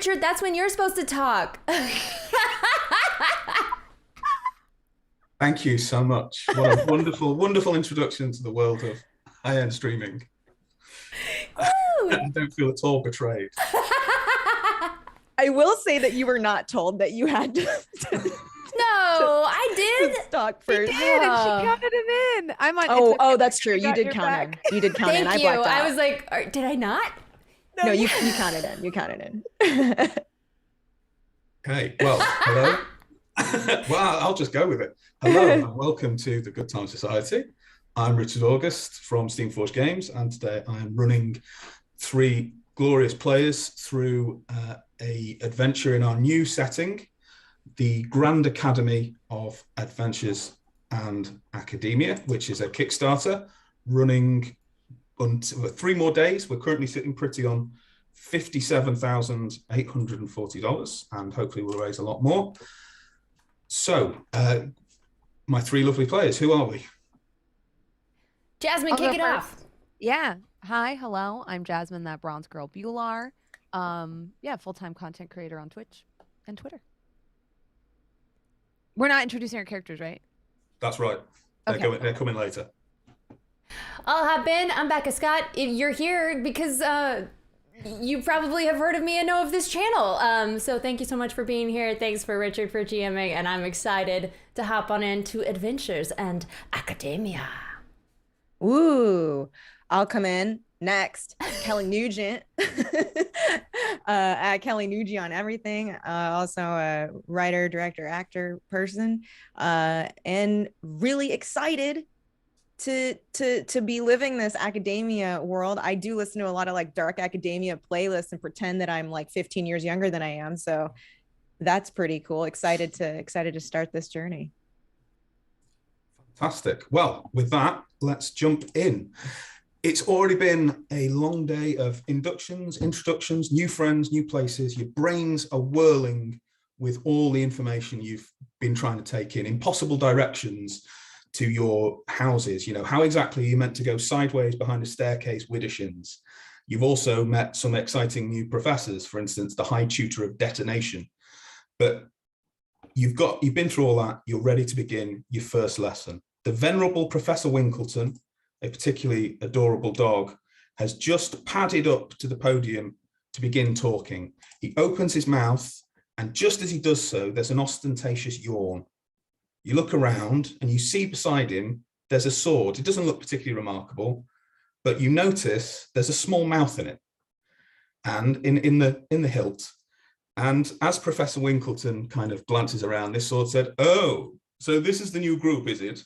Richard, that's when you're supposed to talk. Thank you so much. What a wonderful, wonderful introduction to the world of high-end streaming. I don't feel at all betrayed. I will say that you were not told that you had to. No, I did. Talk first. She did, and she counted him in. I'm on. Oh, that's true. You did count in. You did count in. Thank I you. blacked out. I was like, did I not? No, you counted in. You counted in. Okay, well, hello. Well, I'll just go with it. Hello, and welcome to the Good Time Society. I'm Richard August from Steamforged Games, and today I am running 3 glorious players through a adventure in our new setting, the Grand Academy of Adventures and Academia, which is a Kickstarter running until 3 more days. We're currently sitting pretty on $57,840, and hopefully we'll raise a lot more. So, my 3 lovely players, who are we? Jasmine, kick it off. Yeah. Hi, hello. I'm Jasmine, that bronze girl Bular. Full-time content creator on Twitch and Twitter. We're not introducing our characters, right? That's right. Okay. They're coming later. I'll hop in. I'm Becca Scott. If you're here because you probably have heard of me and know of this channel. So thank you so much for being here. Thanks for Richard for GMing, and I'm excited to hop on into Adventures and Academia. Ooh, I'll come in next. Kelly Nugent. Kelly Nugent on everything. Also a writer, director, actor person, and really excited to be living this academia world. I do listen to a lot of like dark academia playlists and pretend that I'm like 15 years younger than I am. So that's pretty cool. Excited to start this journey. Fantastic. Well, with that, let's jump in. It's already been a long day of inductions, introductions, new friends, new places. Your brains are whirling with all the information you've been trying to take in, impossible directions to your houses. You know, how exactly are you meant to go sideways behind a staircase with Widdershins? You've also met some exciting new professors, for instance, the High Tutor of Detonation. But you've been through all that. You're ready to begin your first lesson. The venerable Professor Winkleton, a particularly adorable dog, has just padded up to the podium to begin talking. He opens his mouth, and just as he does so, there's an ostentatious yawn. You look around and you see beside him, there's a sword. It doesn't look particularly remarkable, but you notice there's a small mouth in it and in the hilt. And as Professor Winkleton kind of glances around, this sword said, "Oh, so this is the new group, is it?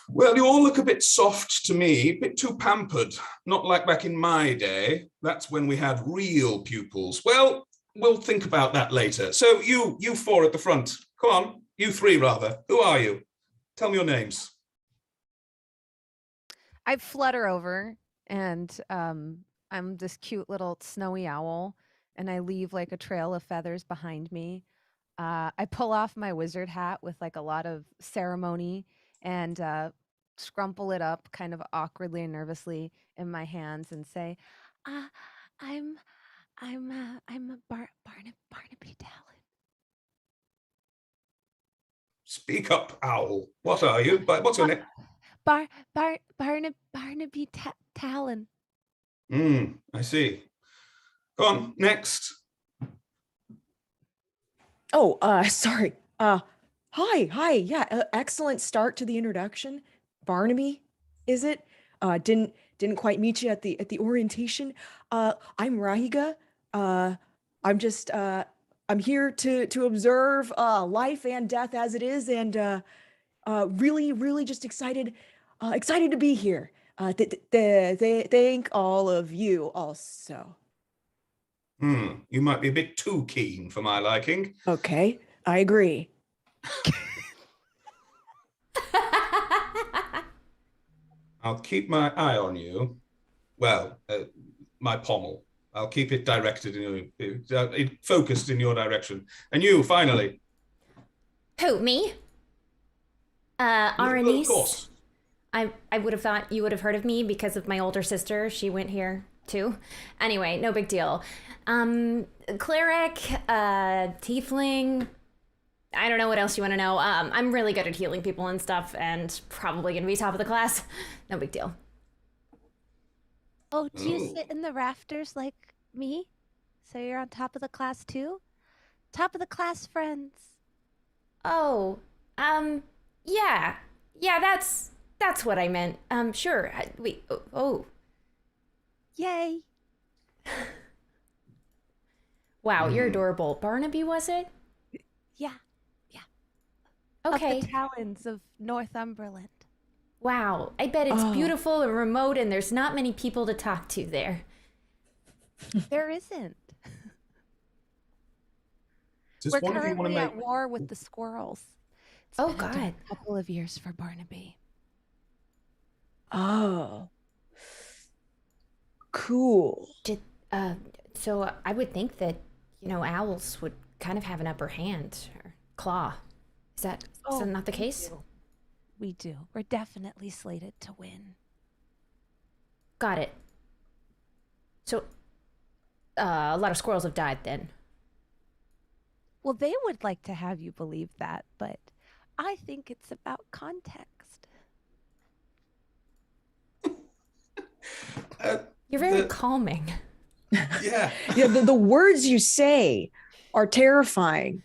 Well, you all look a bit soft to me, a bit too pampered, not like back in my day. That's when we had real pupils. Well, we'll think about that later. So you 4 at the front, come on, you 3 rather. Who are you? Tell me your names." I flutter over, and I'm this cute little snowy owl, and I leave like a trail of feathers behind me. I pull off my wizard hat with like a lot of ceremony and scrumple it up kind of awkwardly and nervously in my hands and say, I'm a Barnaby Talon. Speak up, owl. What are you? What's your name? Barnaby Talon. I see. Go on, next. Oh, sorry. Hi. Yeah, excellent start to the introduction. Barnaby, is it? Didn't quite meet you at the orientation. I'm Rahiga. I'm just I'm here to observe life and death as it is, and really just excited to be here. Thank all of you also. You might be a bit too keen for my liking. Okay, I agree. I'll keep my eye on you. Well, my pommel. I'll keep it directed focused in your direction. And you, finally. Who, me? Well, of Aranice. course. I would have thought you would have heard of me because of my older sister. She went here too. Anyway, no big deal. Cleric, tiefling. I don't know what else you want to know. I'm really good at healing people and stuff, and probably gonna be top of the class. No big deal. Oh, do you sit in the rafters like me? So you're on top of the class too? Top of the class, friends. Oh, yeah, that's what I meant. Sure. Wait. Oh. Yay. Wow, you're adorable. Barnaby, was it? Yeah. Okay. Of the talons of Northumberland. Wow, I bet it's beautiful and remote, and there's not many people to talk to there. There isn't. Does We're one of you want currently to at make? war with the squirrels. It's Oh, been a God. couple of years for Barnaby. Oh. Cool. So I would think that, owls would kind of have an upper hand, or claw. Is that not the case? We do. We're definitely slated to win. Got it. So, a lot of squirrels have died then. Well, they would like to have you believe that, but I think it's about context. You're very calming. Yeah. Yeah, the words you say are terrifying,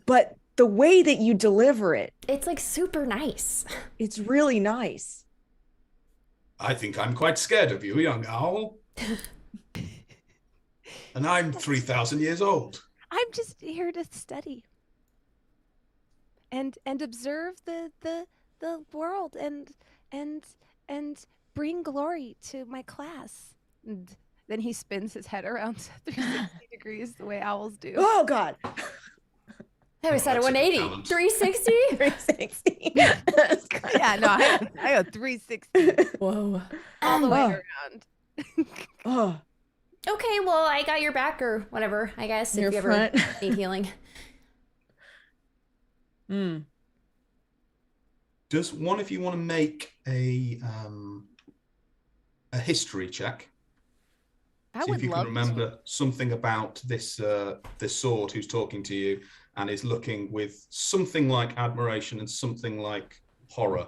but the way that you deliver it, It's like super nice. it's really nice. I think I'm quite scared of you, young owl. And I'm 3,000 years old. I'm just here to study and observe the world and bring glory to my class. And then he spins his head around 360 degrees the way owls do. Oh, God. I was at a That's a good 180. balance. 360? 360. That's great. Yeah, no, I go 360 Whoa. all the way Oh. around. Oh, Okay, well, I got your back or whatever, I guess, Your if you front. ever need healing. Does one of you want to make a history check? I See would if you can love remember something about this this sword who's talking to you and is looking with something like admiration and something like horror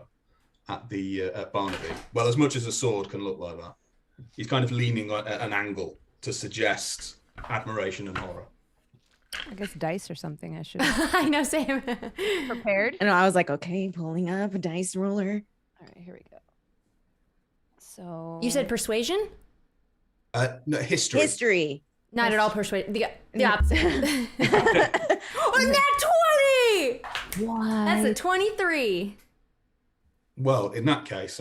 at the at Barnaby. Well, as much as a sword can look like that. He's kind of leaning at an angle to suggest admiration and horror. I guess dice or something I should I know, same. prepared. and I was like, okay, pulling up a dice roller. All right, here we go. So You said persuasion? No, history. History. Not at all persuasion. The opposite. Oh, nat 20! what? That's a 23. Well, in that case,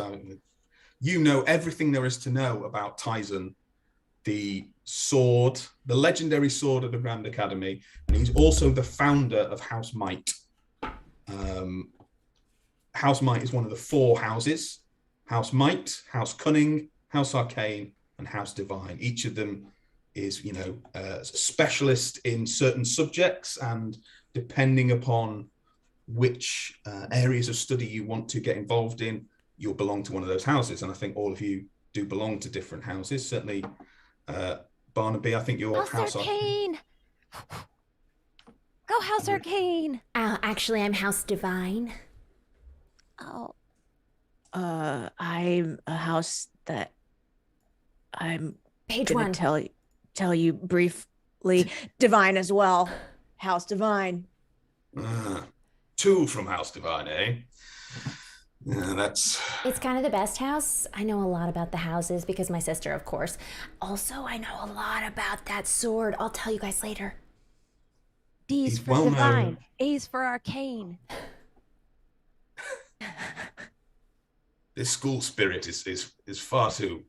you know everything there is to know about Tyson, the sword, the legendary sword of the Grand Academy, and he's also the founder of House Might. House Might is one of the 4 houses: House Might, House Cunning, House Arcane, and House Divine. Each of them is, a specialist in certain subjects, and depending upon which areas of study you want to get involved in, you'll belong to one of those houses. And I think all of you do belong to different houses. Certainly, Barnaby, I think your House Arcane. Go House Arcane. Actually, I'm House Divine. Oh, I'm a house that I'm Page gonna 1. tell you briefly. Divine as well. House Divine. 2 from House Divine, eh? Yeah, that's... It's kind of the best house. I know a lot about the houses because my sister, of course. Also, I know a lot about that sword. I'll tell you guys later. D's He's for well Divine. known. A's for Arcane. This school spirit is far too...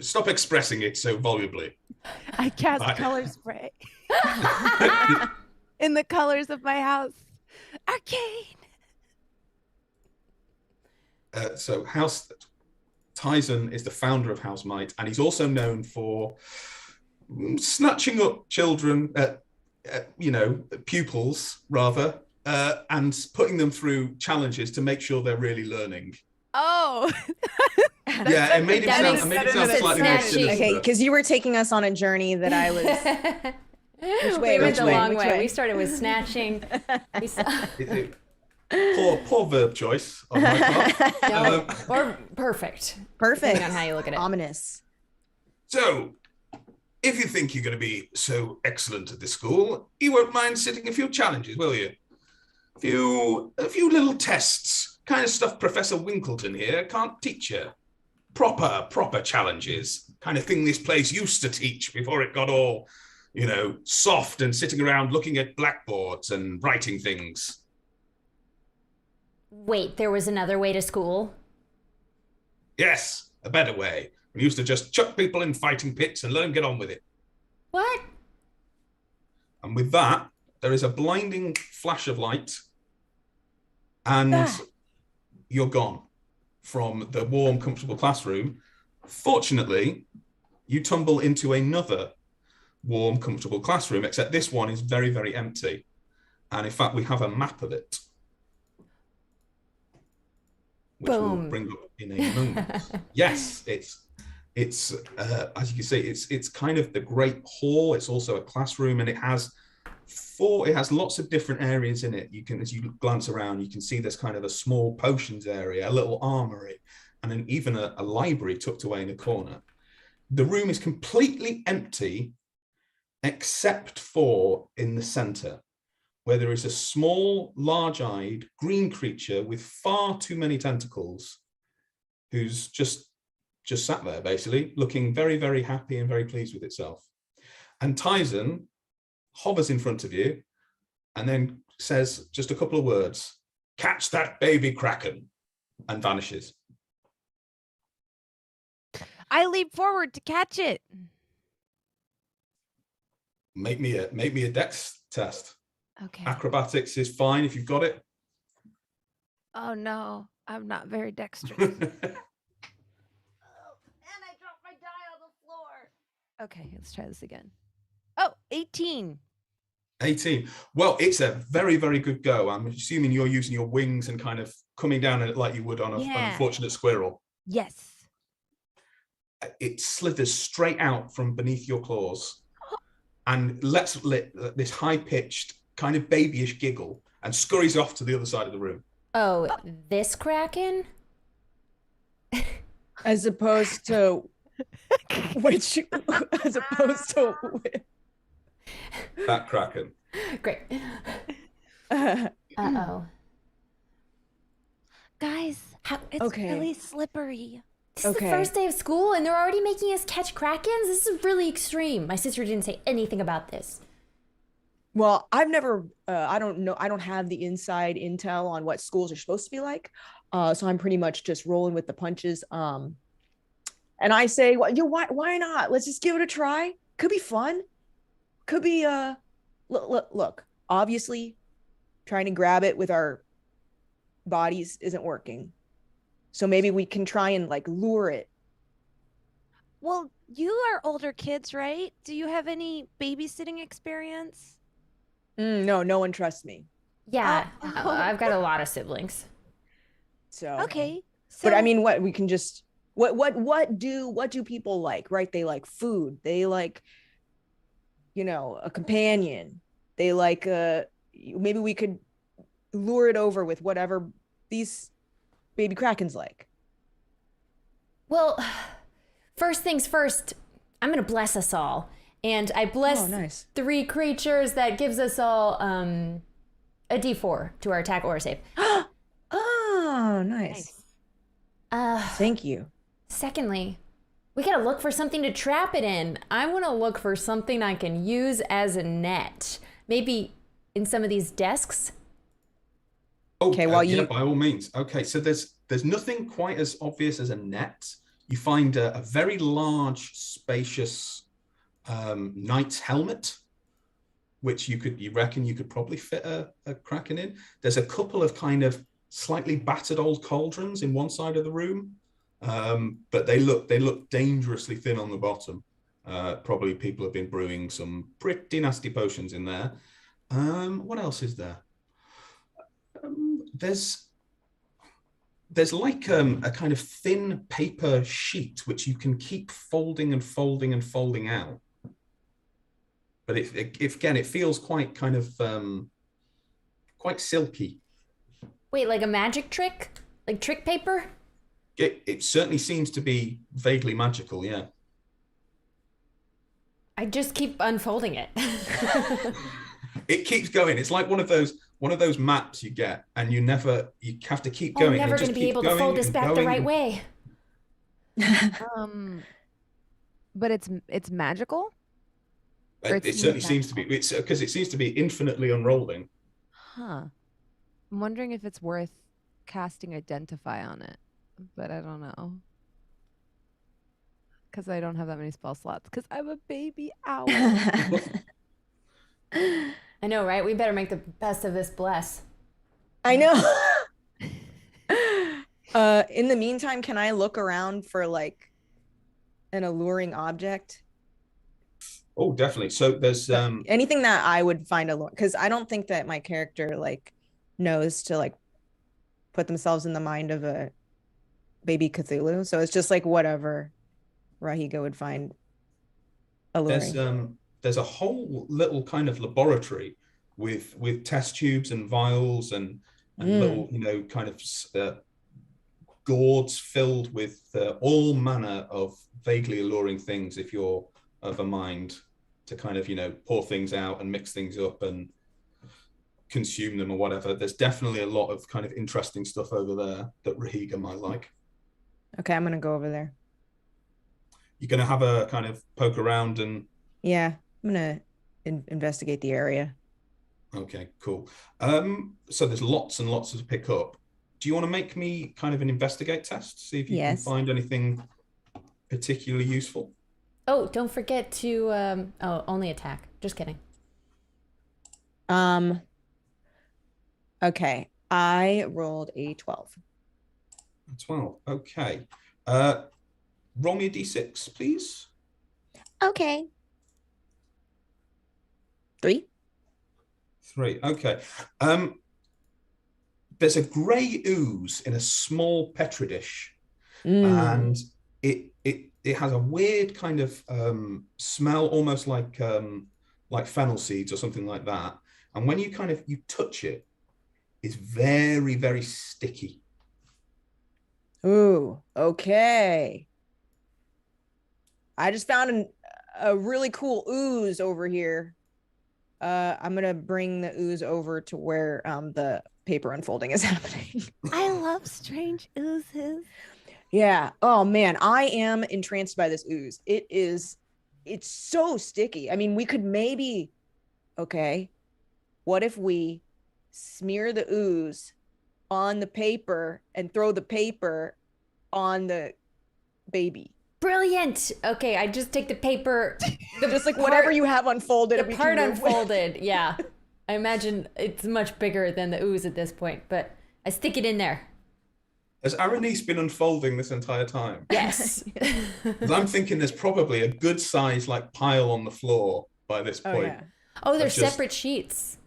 Stop expressing it so volubly. I cast I- color spray in the colors of my house. Arcane. So Tyson is the founder of House Might, and he's also known for snatching up children, pupils rather, and putting them through challenges to make sure they're really learning. Oh. Yeah, it made him That sound, makes slightly more sense. sinister. Okay, because you were taking us on a journey that I was. We went the long Which way. way? We started with snatching. We saw- Poor verb choice on my part. no, or perfect. Perfect. Depending on how you look at it. Ominous. So, if you think you're going to be so excellent at this school, you won't mind sitting a few challenges, will you? A few little tests, kind of stuff Professor Winkleton here can't teach you. Proper challenges, kind of thing this place used to teach before it got all, soft and sitting around looking at blackboards and writing things. Wait, there was another way to school? Yes, a better way. We used to just chuck people in fighting pits and let them get on with it. What? And with that, there is a blinding flash of light, and you're gone from the warm, comfortable classroom. Fortunately, you tumble into another warm, comfortable classroom, except this one is very, very empty. And in fact, we have a map of it, which we'll bring up in a moment. Yes, it's as you can see, it's kind of the Great Hall. It's also a classroom, and it has lots of different areas in it. You can, as you glance around, you can see there's kind of a small potions area, a little armory, and then even a library tucked away in a corner. The room is completely empty, except for in the center, where there is a small, large-eyed green creature with far too many tentacles, who's just sat there, basically, looking very, very happy and very pleased with itself. And Tyson hovers in front of you and then says just a couple of words, "Catch that baby kraken," and vanishes. I leap forward to catch it. Make me a dex test. Okay. Acrobatics is fine if you've got it. Oh no, I'm not very dexterous. And I dropped my die on the floor. Okay, let's try this again. Oh, 18. 18. Well, it's a very, very good go. I'm assuming you're using your wings and kind of coming down it like you would on an unfortunate squirrel. Yes. It slithers straight out from beneath your claws and lets this high-pitched, kind of babyish giggle and scurries off to the other side of the room. Oh, this kraken? As opposed to which? As opposed to which? That kraken. Great. Uh-oh. Guys, it's Okay. really slippery. This is the first day of school and they're already making us catch krakens? This is really extreme. My sister didn't say anything about this. Well, I've never, I don't know, I don't have the inside intel on what schools are supposed to be like. So I'm pretty much just rolling with the punches. And I say, well, why not? Let's just give it a try. Could be fun. Could be, look, obviously trying to grab it with our bodies isn't working. So maybe we can try and like lure it. Well, you are older kids, right? Do you have any babysitting experience? No one trusts me. Yeah, I've got a lot of siblings. So Okay. but I mean, what we can just what do people like, right? They like food. They like, a companion. They like maybe we could lure it over with whatever these baby krakens like. Well, first things first, I'm going to bless us all. And I bless 3 creatures. That gives us all a D4 to our attack or save. Oh, nice. Thank you. Secondly, we got to look for something to trap it in. I want to look for something I can use as a net. Maybe in some of these desks. Okay, Yeah, by all means. Okay, so there's nothing quite as obvious as a net. You find a very large, spacious knight's helmet, which you reckon you could probably fit a kraken in. There's a couple of kind of slightly battered old cauldrons in one side of the room, but they look dangerously thin on the bottom. Probably people have been brewing some pretty nasty potions in there. What else is there? there's like a kind of thin paper sheet which you can keep folding and folding and folding out. But again, it feels quite kind of quite silky. Wait, like a magic trick? Like trick paper? It certainly seems to be vaguely magical, yeah. I just keep unfolding it. It keeps going. It's like one of those maps you get, and you have to keep going. I'm never going to be able to fold this back the right way. But it's magical? It certainly seems to be. It's because it seems to be infinitely unrolling. Huh. I'm wondering if it's worth casting Identify on it, but I don't know. Because I don't have that many spell slots, because I'm a baby owl. I know, right? We better make the best of this bless. I know. In the meantime, can I look around for like an alluring object? Oh, definitely. So there's anything that I would find alluring, because I don't think that my character like knows to like put themselves in the mind of a baby Cthulhu. So it's just like whatever Rahiga would find alluring. There's a whole little kind of laboratory with test tubes and vials and little, kind of gourds filled with all manner of vaguely alluring things if you're of a mind to kind of, pour things out and mix things up and consume them or whatever. There's definitely a lot of kind of interesting stuff over there that Rahiga might like. Okay, I'm going to go over there. You're going to have a kind of poke around and... Yeah, I'm going to investigate the area. Okay, cool. So there's lots and lots to pick up. Do you want to make me kind of an investigate test? See if you can find anything particularly useful? Oh, don't forget to... only attack. Just kidding. Okay, I rolled a 12. 12, okay. Roll me a d6, please. Okay. 3. 3, okay. There's a grey ooze in a small petri dish, and it has a weird kind of smell, almost like fennel seeds or something like that. And when you touch it, it's very, very sticky. Ooh, okay. I just found a really cool ooze over here. I'm gonna bring the ooze over to where the paper unfolding is happening. I love strange oozes. Yeah. Oh man, I am entranced by this ooze. It's so sticky. I mean, we could maybe, okay, what if we smear the ooze on the paper and throw the paper on the baby? Brilliant. Okay, I just take the paper. Just like whatever you have unfolded. The part unfolded, yeah. I imagine it's much bigger than the ooze at this point, but I stick it in there. Has Aranice been unfolding this entire time? Yes. Because I'm thinking there's probably a good size pile on the floor by this point. Yeah. Oh, they're separate sheets.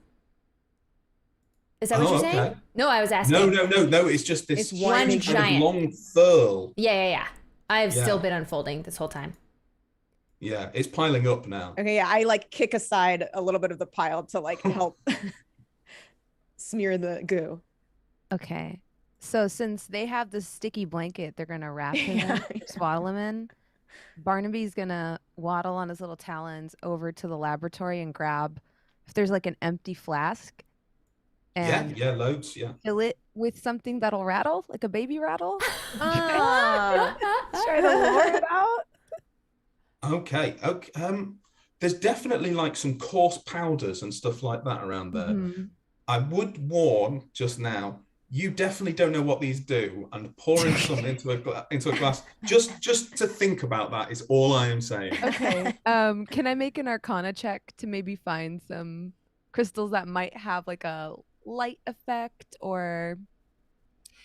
Is that what you're saying? No, I was asking. No. It's just this one giant kind of long furl. Yeah. I've still been unfolding this whole time. Yeah, it's piling up now. Okay, yeah, I kick aside a little bit of the pile to help smear the goo. Okay. So since they have this sticky blanket they're gonna wrap him in, swaddle him in, Barnaby's gonna waddle on his little talons over to the laboratory and grab if there's an empty flask. And loads, fill it with something that'll rattle, like a baby rattle. Try to lure it out. Okay. There's definitely some coarse powders and stuff like that around there. Mm-hmm. I would warn just now, you definitely don't know what these do, and pouring some into a glass just to think about that is all I am saying. Okay. Can I make an Arcana check to maybe find some crystals that might have a light effect, or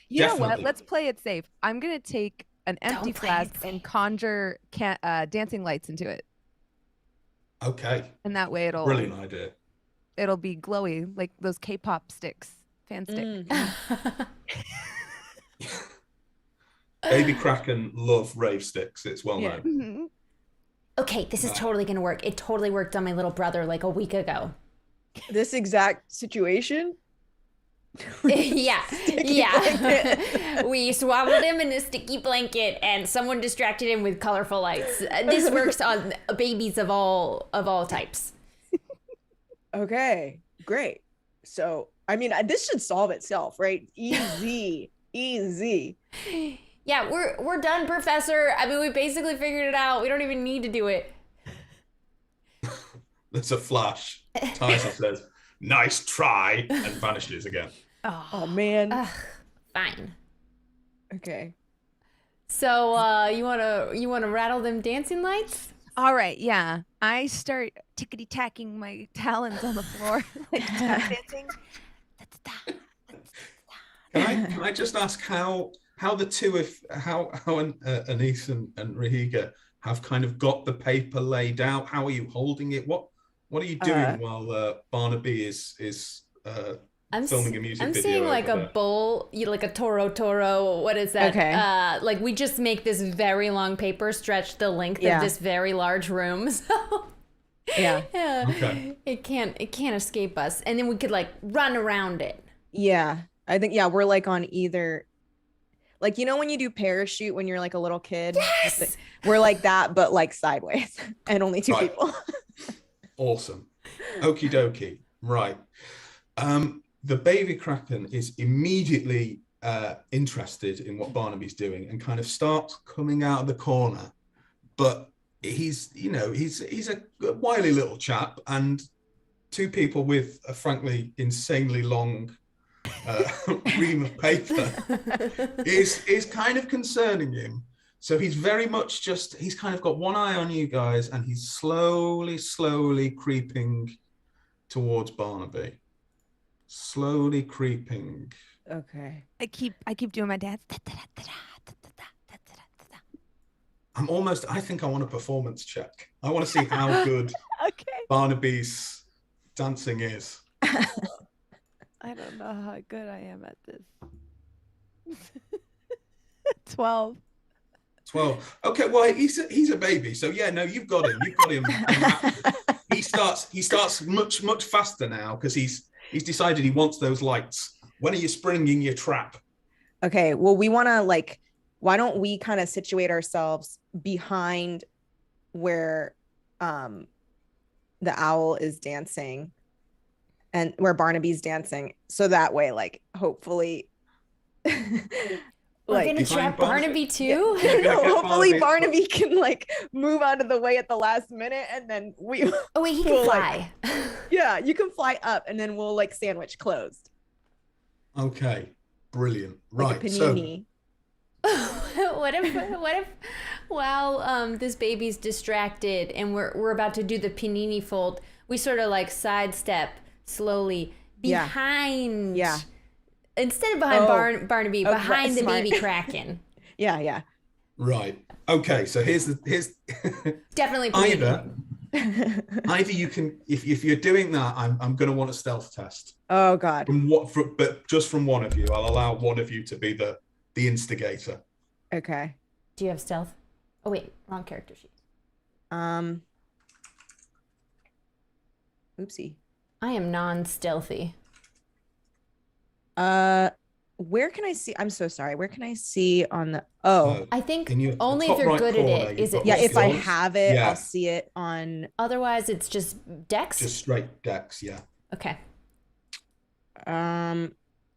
you know what? Let's play it safe. I'm gonna take an empty flask and conjure dancing lights into it. Okay. And that way brilliant idea. It'll be glowy like those K-pop sticks, fan stick. Baby Kraken love rave sticks. It's well Yeah. known. Mhm. Okay, this is totally gonna work. It totally worked on my little brother like a week ago. This exact situation. Yeah, Sticky yeah. blanket. We swaddled him in a sticky blanket, and someone distracted him with colorful lights. This works on babies of all types. Okay, great. So, I mean, this should solve itself, right? Easy, easy. Yeah, we're done, Professor. I mean, we basically figured it out. We don't even need to do it. There's a flash. Tyson says, "Nice try," and vanishes again. Oh man. Fine. Okay. So, you wanna rattle them dancing lights? All right, yeah. I start tickety tacking my talons on the floor, like tap dancing. Can I just ask how the two of Anise and Rahiga have kind of got the paper laid out? How are you holding it? What are you doing while Barnaby is filming a music I'm video? seeing like over a there? bull, like a toro. What is that? Okay. Like we just make this very long paper stretch the length Yeah. of this very large room. So Yeah. yeah, Okay. it can't escape us. And then we could like run around it. Yeah. I think we're like on either, like, you know when you do parachute when you're like a little kid? Yes! We're like that, but like sideways and only two Right. people. Awesome. Okie dokie. Right. The baby Kraken is immediately interested in what Barnaby's doing and kind of starts coming out of the corner. But he's a wily little chap, and two people with a frankly insanely long ream of paper is kind of concerning him. So he's very much he's kind of got one eye on you guys, and he's slowly creeping towards Barnaby. Slowly creeping. Okay. I keep doing my dance. I think I want a performance check. I want to see how good Okay. Barnaby's dancing is. I don't know how good I am at this. 12. 12. Okay, well, he's a baby, so yeah, no, you've got him. He starts much faster now because he's decided he wants those lights. When are you springing your trap? Okay. Well, we want to why don't we kind of situate ourselves behind where the owl is dancing and where Barnaby's dancing. So that way, hopefully We're gonna Behind trap Barnaby? Barnaby too? Yeah. We're gonna get hopefully Barnaby. Barnaby can move out of the way at the last minute, and then we Oh wait, he can Well, fly. yeah, you can fly up, and then we'll sandwich closed Okay, brilliant. like Right, a so panini. what if while this baby's distracted and we're about to do the panini fold, we sort of sidestep slowly Yeah. behind. Yeah. Instead of behind Barnaby, Oh, behind the smart. baby Kraken. Yeah. right. Okay, so here's Definitely panini. either you can, if you're doing that, I'm going to want a stealth test. Oh God. But just from one of you. I'll allow one of you to be the instigator. Okay. Do you have stealth? Oh wait, wrong character sheet. Oopsie. I am non-stealthy. Where can I see? I'm so sorry. Where can I see on the? Oh, I think In your only top if you're right good corner, at it you've is it. got yeah. the If I skills. have it, Yeah. I'll see it on. Otherwise, it's just Dex. Just straight dex, yeah. Okay.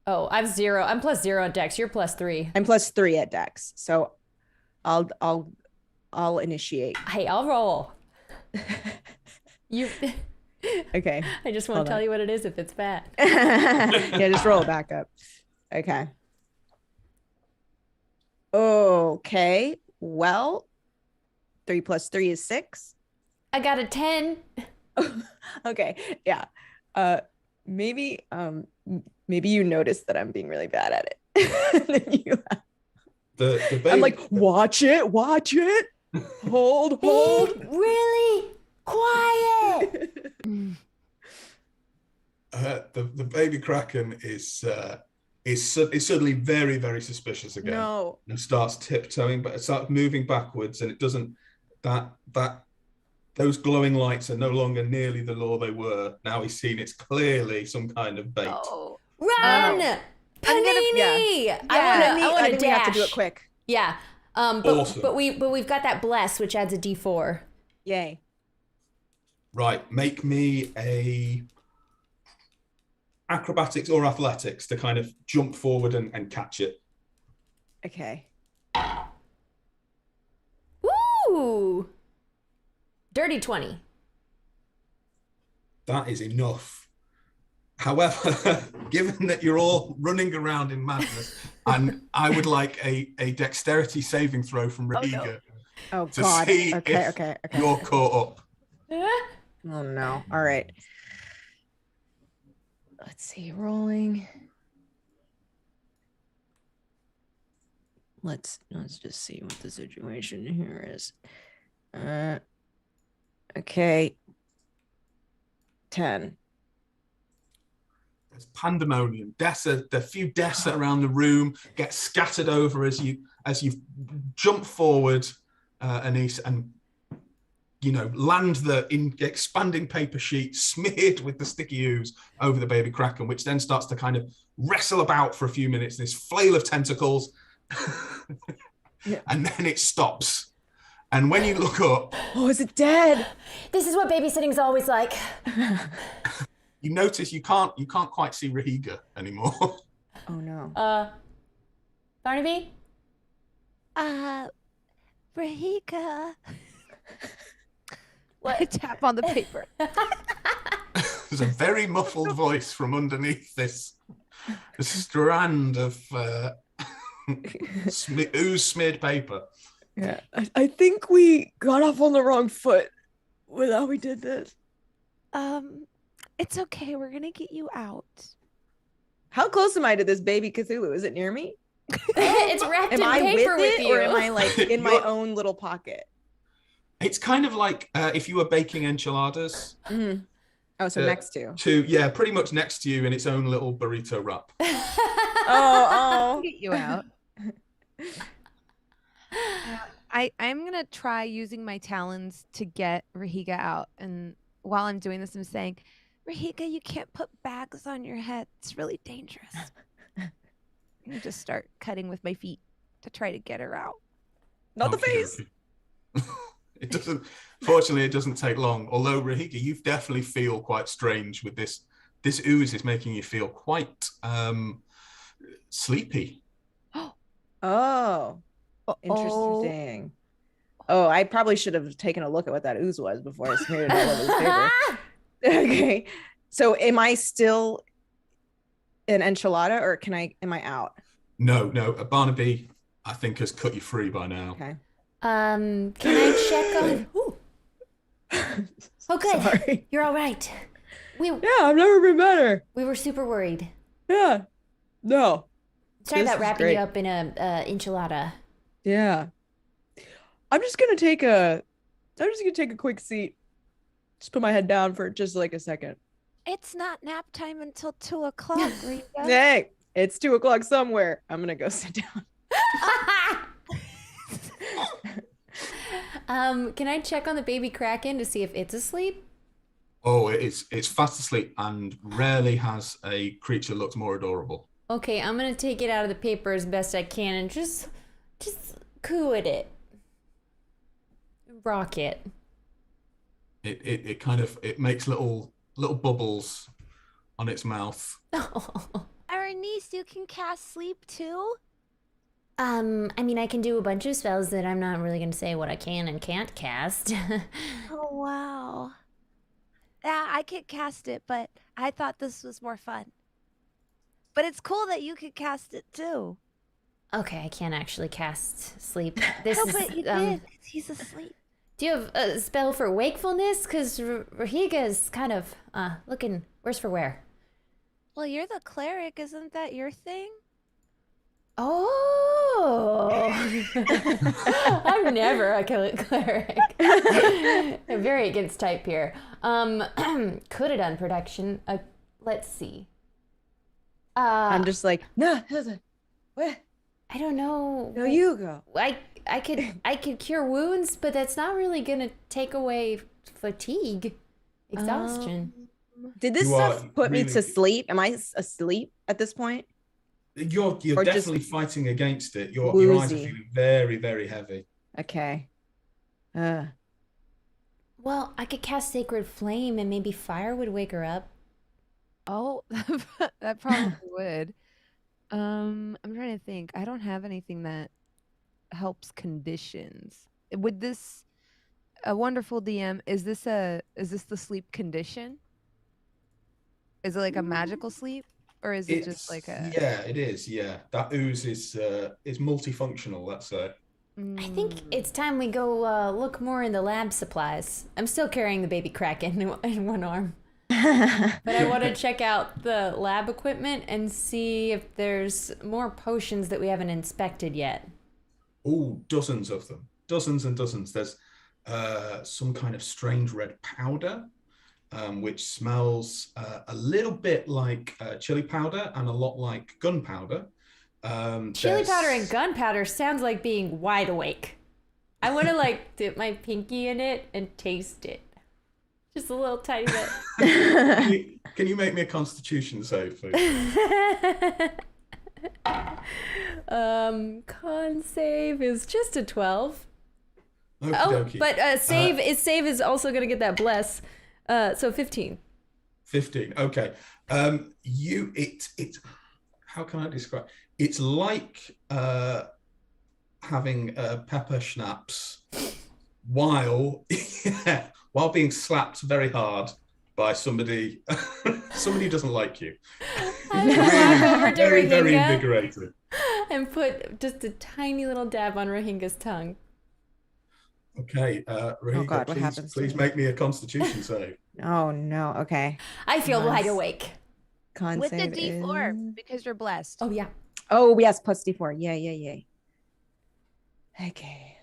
Oh, I have 0. I'm +0 at Dex. You're +3. I'm +3 at Dex, so I'll initiate. Hey, I'll roll. You. Okay. I just won't Hold tell on. you what it is if it's bad. Yeah, just roll it back up. Okay. Okay. Well, 3 + 3 is 6. I got a 10. Okay. Yeah. Maybe you noticed that I'm being really bad at it. The baby, I'm like, watch it. Hold. Be really quiet. the baby Kraken is is suddenly very, very suspicious again. No. And starts tiptoeing, but it starts moving backwards, and it doesn't. Those glowing lights are no longer nearly the lure they were. Now he's seen it's clearly some kind of bait. Oh. Run! Panini! Yeah. I want to think dash. we have to do it quick. Yeah. Awesome. But we've got that bless, which adds a D4. Yay. Right, make me a acrobatics or athletics to kind of jump forward and catch it. Okay. Woo! Dirty 20. That is enough. However, given that you're all running around in madness, and I would like a dexterity saving throw from Rahiga Oh to God. see Okay. if Okay. you're caught up. Oh no. All right. Let's see. Rolling. Let's just see what the situation here is. Okay. 10. There's pandemonium. The few deaths around the room get scattered over as you jump forward, Anise, and land the expanding paper sheet smeared with the sticky ooze over the baby kraken, which then starts to kind of wrestle about for a few minutes. This flail of tentacles, and then it stops. And when you look up, Oh, is it dead? This is what babysitting's always like. you notice you can't quite see Rahiga anymore. Oh no. Barnaby? Rahiga. I tap on the paper. There's a very muffled voice from underneath this strand of ooze smeared paper. Yeah. I think we got off on the wrong foot with how we did this. It's okay. We're gonna get you out. How close am I to this baby Cthulhu? Is it near me? It's wrapped Am in I paper with it, you. or am I like in my own little pocket? It's kind of like if you were baking enchiladas. Mm. Oh, so next to. Pretty much next to you in its own little burrito wrap. Oh. Get you out. I'm gonna try using my talons to get Rahiga out, and while I'm doing this, I'm saying, Rahiga, you can't put bags on your head. It's really dangerous. I'm just start cutting with my feet to try to get her out. Not the face. It doesn't. Fortunately, it doesn't take long. Although Rahiga, you definitely feel quite strange with this. This ooze is making you feel quite sleepy. Oh. Interesting. Oh, I probably should have taken a look at what that ooze was before I smeared it all over the paper. Okay. So am I still an enchilada, or am I out? No. Barnaby, I think, has cut you free by now. Okay. Can I check on... Ooh. Oh, good. Sorry. You're all right. Yeah, I've never been better. We were super worried. Yeah. No. Sorry This about is wrapping great. you up in a enchilada. Yeah. I'm just gonna take a quick seat. Just put my head down for just like a second. It's not nap time until 2 o'clock, Rahiga. Hey, it's 2:00 somewhere. I'm gonna go sit down. Can I check on the baby kraken to see if it's asleep? Oh, it's fast asleep, and rarely has a creature looked more adorable. Okay, I'm gonna take it out of the paper as best I can and just coo at it. Rock it. It kind of makes little bubbles on its mouth. Our niece, you can cast sleep too? I mean, I can do a bunch of spells that I'm not really gonna say what I can and can't cast. Oh, wow. Yeah, I could cast it, but I thought this was more fun. But it's cool that you could cast it too. Okay, I can't actually cast sleep. This No, is, but you did. He's asleep. Do you have a spell for wakefulness? Because Rahiga is kind of looking worse for wear. Well, you're the cleric. Isn't that your thing? Oh, I'm never a cleric. I'm very against type here. Could have done production. Let's see. I'm just like, no, what? I don't know. No, you go. I could cure wounds, but that's not really gonna take away fatigue, exhaustion. Did this You are stuff put me really- to sleep? Am I asleep at this point? You're Or just definitely fighting against it. Your eyes are woozy? feeling very, very heavy. Okay. Well, I could cast Sacred Flame and maybe fire would wake her up. Oh, that probably would. I'm trying to think. I don't have anything that helps conditions. Would this a wonderful DM? Is this the sleep condition? Is it like a magical sleep, or is it just like a? Yeah, it is. Yeah, that ooze is multifunctional. That's it. I think it's time we go look more in the lab supplies. I'm still carrying the baby Kraken in one arm. But I want to check out the lab equipment and see if there's more potions that we haven't inspected yet. Oh, dozens of them. Dozens and dozens. There's some kind of strange red powder, which smells a little bit like chili powder and a lot like gunpowder. Chili powder and gunpowder sounds like being wide awake. I want to like dip my pinky in it and taste it. Just a little tiny bit. Can you make me a constitution save, please? Con save is just a 12. Okie Oh, dokie. but save is also gonna get that bless. So 15. 15. Okay. It's how can I describe? It's like having pepper schnapps while being slapped very hard by somebody who doesn't like you. I'm gonna walk over to Very, very Rahinga invigorating. and put just a tiny little dab on Rahinga's tongue. Okay, Rahinga, God, what happens to please me? make me a constitution save. Oh no. Okay. I feel Nice. wide awake. Con with the save D4 is- because you're blessed. Oh yeah. Oh yes, plus D4. Yay. Okay.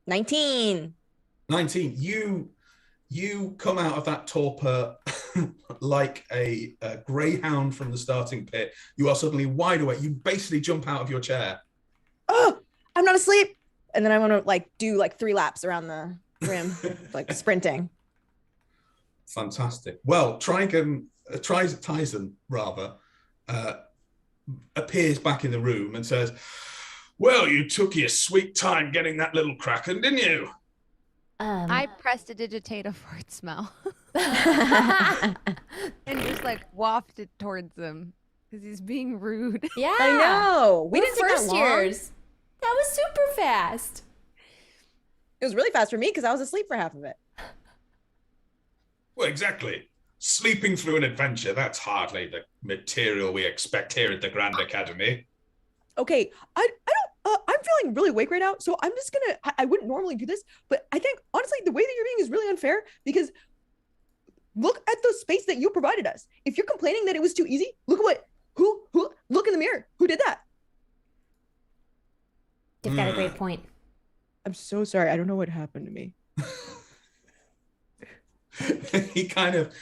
19. 19. You come out of that torpor like a greyhound from the starting pit. You are suddenly wide awake. You basically jump out of your chair. Oh, I'm not asleep. And then I want to like do like 3 laps around the rim, like sprinting. Fantastic. Well, Tyson rather appears back in the room and says, "Well, you took your sweet time getting that little kraken, didn't you?" I prestidigitate a fart smell and just like waft it towards him because he's being rude. Yeah. I know. We We're didn't take that first long. years. That was super fast. It was really fast for me because I was asleep for half of it. Well, exactly. Sleeping through an adventure, that's hardly the material we expect here at the Grand Academy. Okay, I don't. I'm feeling really awake right now, so I'm just gonna. I wouldn't normally do this, but I think honestly, the way that you're being is really unfair because look at the space that you provided us. If you're complaining that it was too easy, look at what who look in the mirror. Who did that? You've got a great point. I'm so sorry. I don't know what happened to me. He kind of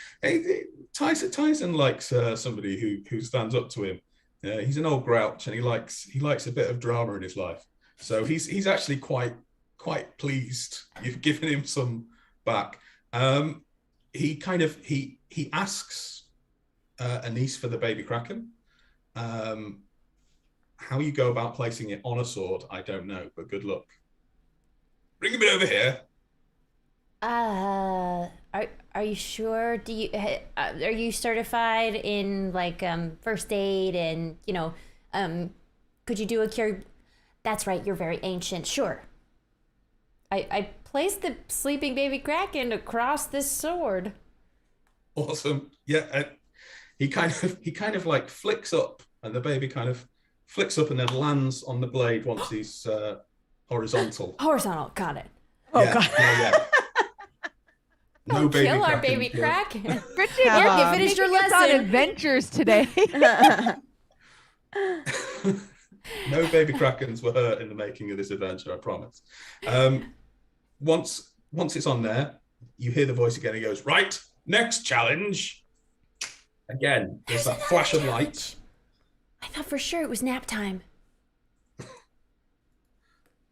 Tyson likes somebody who stands up to him. He's an old grouch and he likes a bit of drama in his life. So he's actually quite pleased you've given him some back. He asks Anise for the baby kraken. How you go about placing it on a sword, I don't know, but good luck. Bring him over here. Are you sure? Are you certified in like first aid and could you do a cure? That's right, you're very ancient. Sure. I placed the sleeping baby kraken across this sword. Awesome. Yeah. He kind of like flicks up, and the baby kind of flicks up and then lands on the blade once he's horizontal. Horizontal, got it. Oh Yeah, God. yeah. No Don't baby kill our kraken baby killed. kraken. Richard, Have Mark, you on. finished your taking us on lesson. adventures today. No baby krakens were hurt in the making of this adventure, I promise. Once it's on there, you hear the voice again. He goes, "Right, Next challenge. Again, there's that flash of light. I thought for sure it was nap time.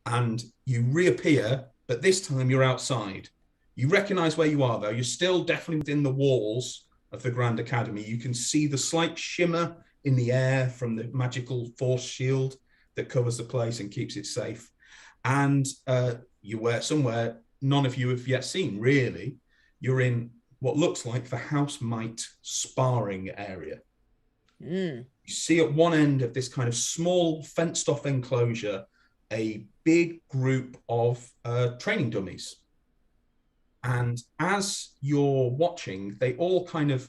And you reappear, but this time you're outside. You recognize where you are, though. You're still definitely within the walls of the Grand Academy. You can see the slight shimmer in the air from the magical force shield that covers the place and keeps it safe. And you were somewhere none of you have yet seen, really. You're in what looks like the house mite sparring area. You see at one end of this kind of small fenced-off enclosure a big group of training dummies. And as you're watching, they all kind of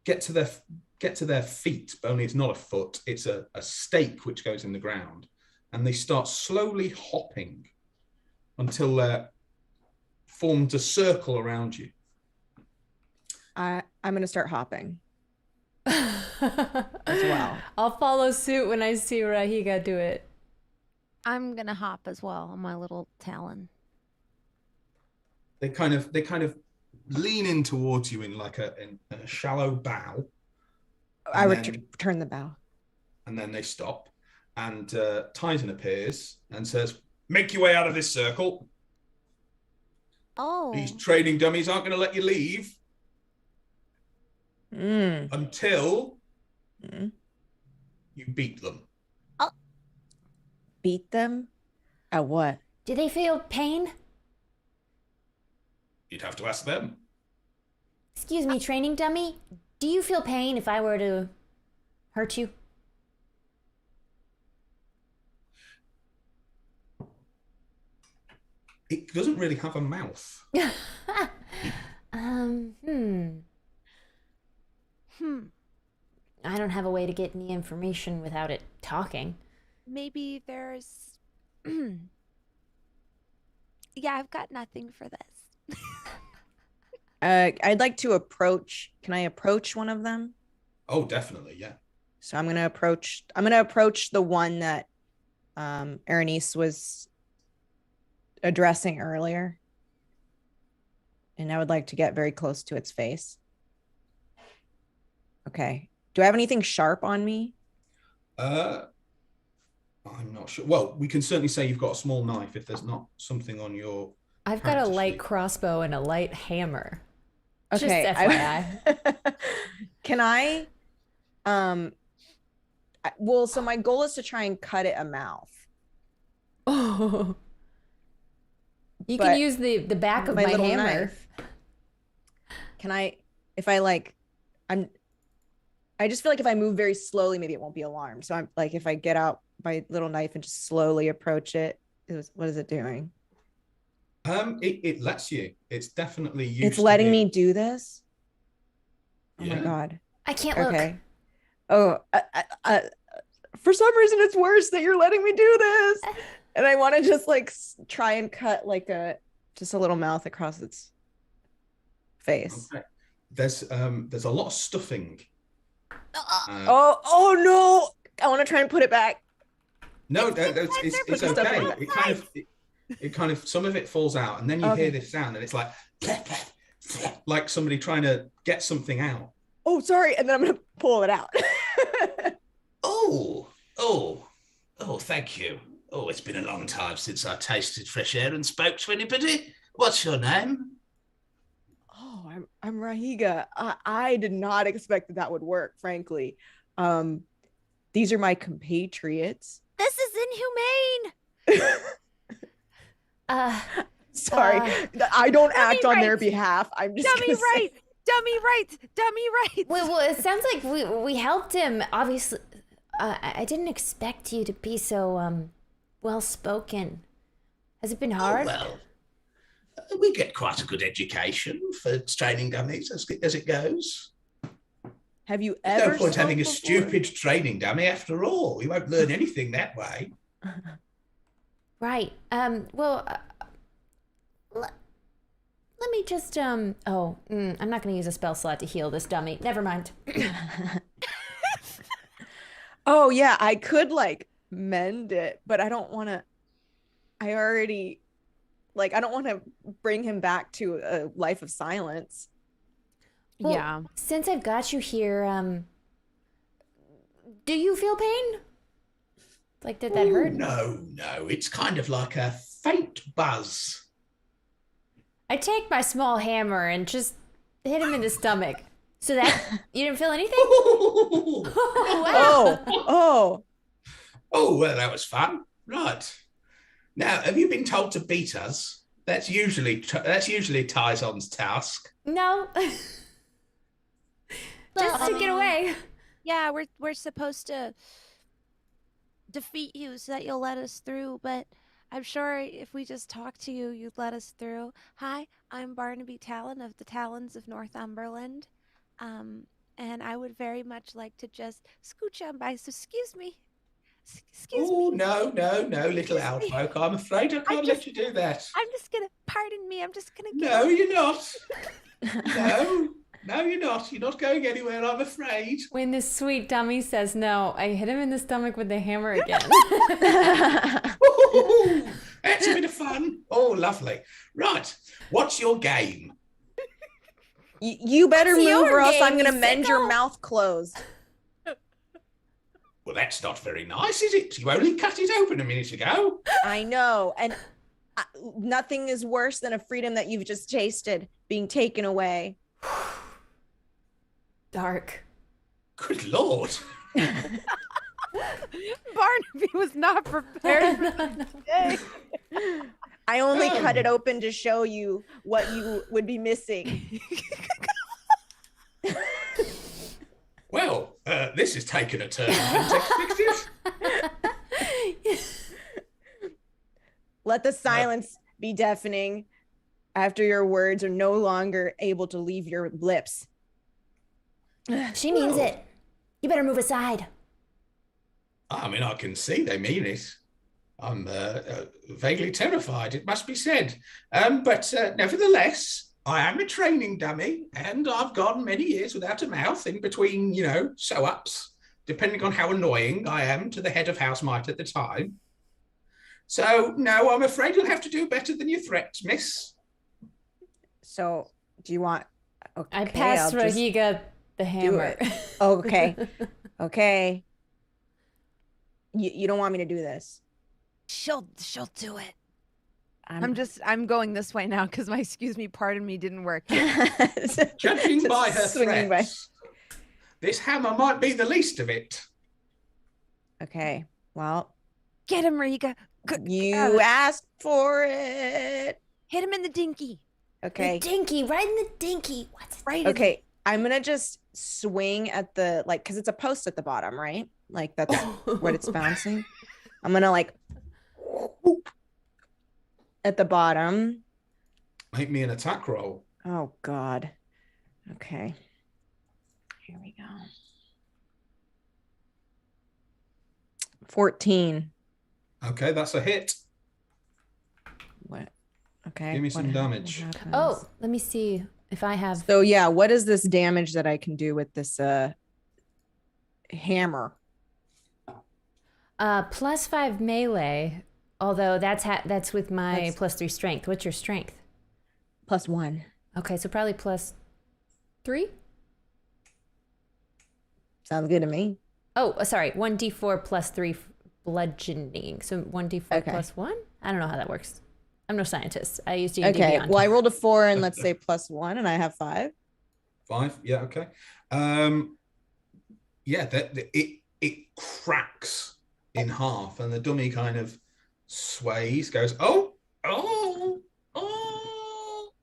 get to their feet, but only it's not a foot, it's a stake which goes in the ground. And they start slowly hopping until they're formed a circle around you. I'm going to start hopping as well. I'll follow suit when I see Rahiga do it. I'm gonna hop as well on my little talon. They kind of lean in towards you in like a shallow bow. I return the bow. And then they stop. And Titan appears and says, "Make your way out of this circle. Oh. These training dummies aren't going to let you leave until you beat them." Beat them? At what? Do they feel pain? You'd have to ask them. Excuse me, training dummy. Do you feel pain if I were to hurt you? It doesn't really have a mouth. I don't have a way to get any information without it talking. Maybe there's... Yeah, I've got nothing for this. I'd like to approach. Can I approach one of them? Oh, definitely, yeah. So I'm gonna approach the one that Erenice was addressing earlier. And I would like to get very close to its face. Okay. Do I have anything sharp on me? I'm not sure. Well, we can certainly say you've got a small knife if there's not something on your... I've got a light crossbow and a light hammer. Okay. Just FYI. Can I... Well, so my goal is to try and cut it a mouth. Oh. You can use the back of my hammer. Knife. Can I, if I like, I just feel like if I move very slowly, maybe it won't be alarmed. So I'm like, if I get out my little knife and just slowly approach it, what is it doing? It lets you. It's definitely used. It's letting me do this. Oh my God. I can't look. Okay. Oh, for some reason it's worse that you're letting me do this. And I want to just like try and cut like just a little mouth across its face. Okay. There's a lot of stuffing. Oh no! I want to try and put it back. No, it's okay. It kind of some of it falls out, and then you hear this sound, and it's like somebody trying to get something out. Oh, sorry, and then I'm gonna pull it out. Oh, thank you. Oh, it's been a long time since I tasted fresh air and spoke to anybody. What's your name? Oh, I'm Rahiga. I did not expect that would work, frankly. These are my compatriots. This is inhumane. Sorry, I don't act on their behalf. I'm just dummy right. Well, it sounds like we helped him. Obviously, I didn't expect you to be so well spoken. Has it been hard? Oh, well, we get quite a good education for training dummies as it goes. Have you There's ever? no point having a before? stupid training dummy after all. You won't learn anything that way. Right. Well, let me just I'm not going to use a spell slot to heal this dummy. Never mind. Oh yeah, I could like mend it, but I don't want to. I already Like, I don't want to bring him back to a life of silence. Well, Yeah. Since I've got you here, do you feel pain? Like, did that hurt? No, it's kind of like a faint buzz. I take my small hammer and just hit him in the stomach. So that you didn't feel anything? Oh, Oh. well, that was fun. Right. Now, have you been told to beat us? That's usually Tyzon's task. No. Just to get away. Yeah, we're supposed to defeat you so that you'll let us through, but I'm sure if we just talk to you, you'd let us through. Hi, I'm Barnaby Talon of the Talons of Northumberland. And I would very much like to just scooch on by, so excuse me. Excuse Oh, me. no, little owl me. folk. I'm afraid I can't let you do that. I'm just gonna, pardon me, I'm just gonna No, you're not. No, you're not. You're not going anywhere, I'm afraid. When this sweet dummy says no, I hit him in the stomach with the hammer again. Ooh, that's a bit of fun. Oh, lovely. Right. What's your game? You better What's move your or else I'm game, going to you mend your sicko? mouth closed. Well, that's not very nice, is it? You only cut it open a minute ago. I know. And nothing is worse than a freedom that you've just tasted being taken away. Dark. Good Lord. Barnaby was not prepared for today. I only cut it Oh. open to show you what you would be missing. Well, this has taken a turn I didn't expect it. Let the silence be deafening after your words are no longer able to leave your lips. She means it. You better move aside. I mean, I can see they mean it. I'm vaguely terrified, it must be said. But nevertheless, I am a training dummy, and I've gone many years without a mouth in between, sew-ups, depending on how annoying I am to the head of Housemight at the time. So, no, I'm afraid you'll have to do better than your threats, miss. So, do you want... Okay, I passed I'll just Rahiga the hammer. Okay. Okay. You don't want me to do this. She'll do it. I'm going this way now because my excuse me, pardon me didn't work. Judging Just by her swinging by. threats, this hammer might be the least of it. Okay. Well, Get him, Riga. you asked for it. Hit him in the dinky. Okay. The dinky, right in the dinky. What's it? Right in Okay. I'm going to just swing at the, because it's a post at the bottom, right? Like, that's what it's bouncing. I'm going to, whoop at the bottom. Make me an attack roll. Oh, God. Okay. Here we go. 14. Okay, that's a hit. What? Okay. Give me some what damage. happens? Oh, let me see if I have. So, yeah, what is this damage that I can do with this hammer? +5 melee, although that's with my That's- +3 strength. What's your strength? +1. Okay, so probably +3. Sounds good to me. Oh, sorry, 1d4 +3 bludgeoning. So 1d4 Okay. +1. I don't know how that works. I'm no scientist. I use D&D Okay. Beyond. Well, I rolled a 4 and let's say +1, and I have 5. 5, yeah, okay. Yeah, it cracks in half, and the dummy kind of sways, goes, oh,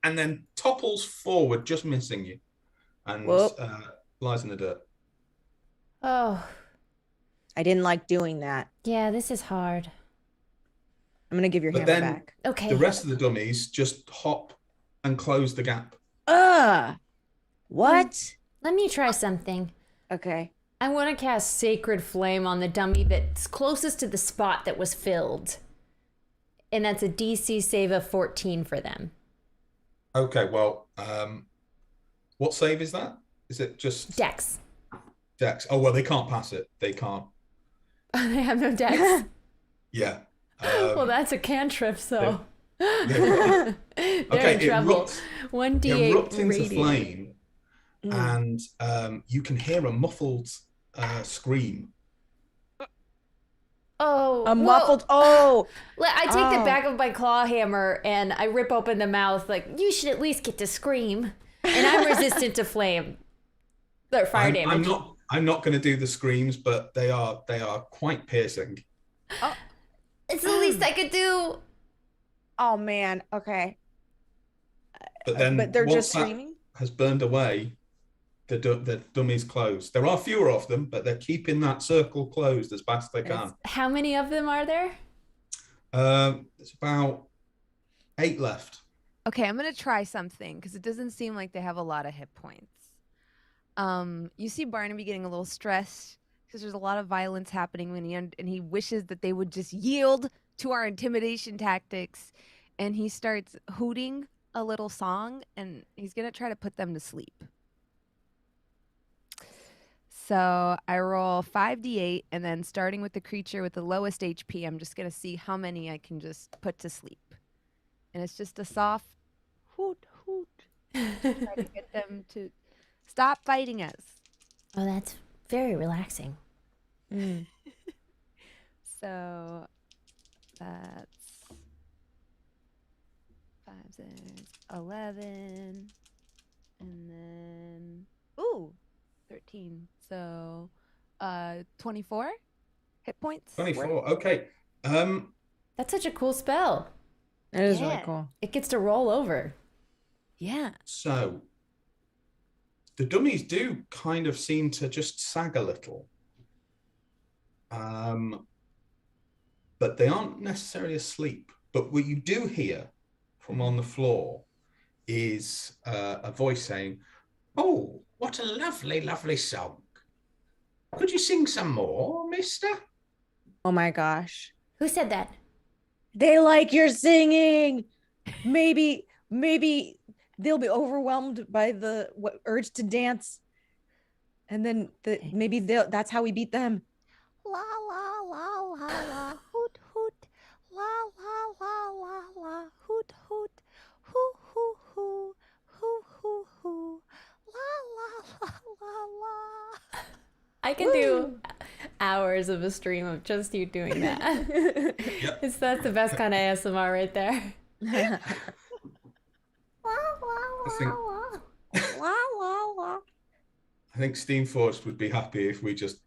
and then topples forward, just missing you, and Whoop. lies in the dirt. Oh, I didn't like doing that. yeah, this is hard. I'm gonna give your But hammer then- back. Okay. The rest of the dummies just hop and close the gap. What? Let me try something. Okay. I want to cast Sacred Flame on the dummy that's closest to the spot that was filled. And that's a DC save of 14 for them. Okay, well, what save is that? Is it just Dex. Dex? Oh, well, they can't pass it. They can't. They have no dex. Yeah. Well, that's a cantrip, so. They're Okay, in trouble. it 1d8 erupts into radiant. flame, and you can hear a muffled scream. Oh, A whoa. muffled. Oh, I take the Oh. back of my claw hammer and I rip open the mouth. Like, you should at least get to scream. And I'm resistant to flame or fire damage. I'm not going to do the screams, but they are quite piercing. It's the least I could do. oh man. Okay. But then But they're once just that screaming. has burned away, the dummy's closed. There are fewer of them, but they're keeping that circle closed as best they can. How many of them are there? There's about 8 left. Okay, I'm gonna try something because it doesn't seem like they have a lot of hit points. You see Barnaby getting a little stressed because there's a lot of violence happening and he wishes that they would just yield to our intimidation tactics, and he starts hooting a little song, and he's gonna try to put them to sleep. So I roll 5d8, and then starting with the creature with the lowest HP, I'm just gonna see how many I can just put to sleep. And it's just a soft hoot hoot. Try to get them to stop fighting us. Oh, that's very relaxing. So that's 5, 6, 11, and then 13. So 24 hit points. 24. Okay. That's such a cool spell. That is really Yeah. cool. It gets to roll over. Yeah. So the dummies do kind of seem to just sag a little. But they aren't necessarily asleep. But what you do hear from on the floor is a voice saying, Oh, what a lovely, lovely song. Could you sing some more, mister? Oh my gosh. Who said that? They like your singing. Maybe they'll be overwhelmed by the urge to dance, and then maybe that's how we beat them. La la la la la hoot hoot la la la la la hoot hoot hoo hoo hoo hoo hoo hoo la la la la la. I can do hours of a stream of just you doing that. Yep. That's the best kind of ASMR right there. La la I think- la la la. I think Steamforged would be happy if we just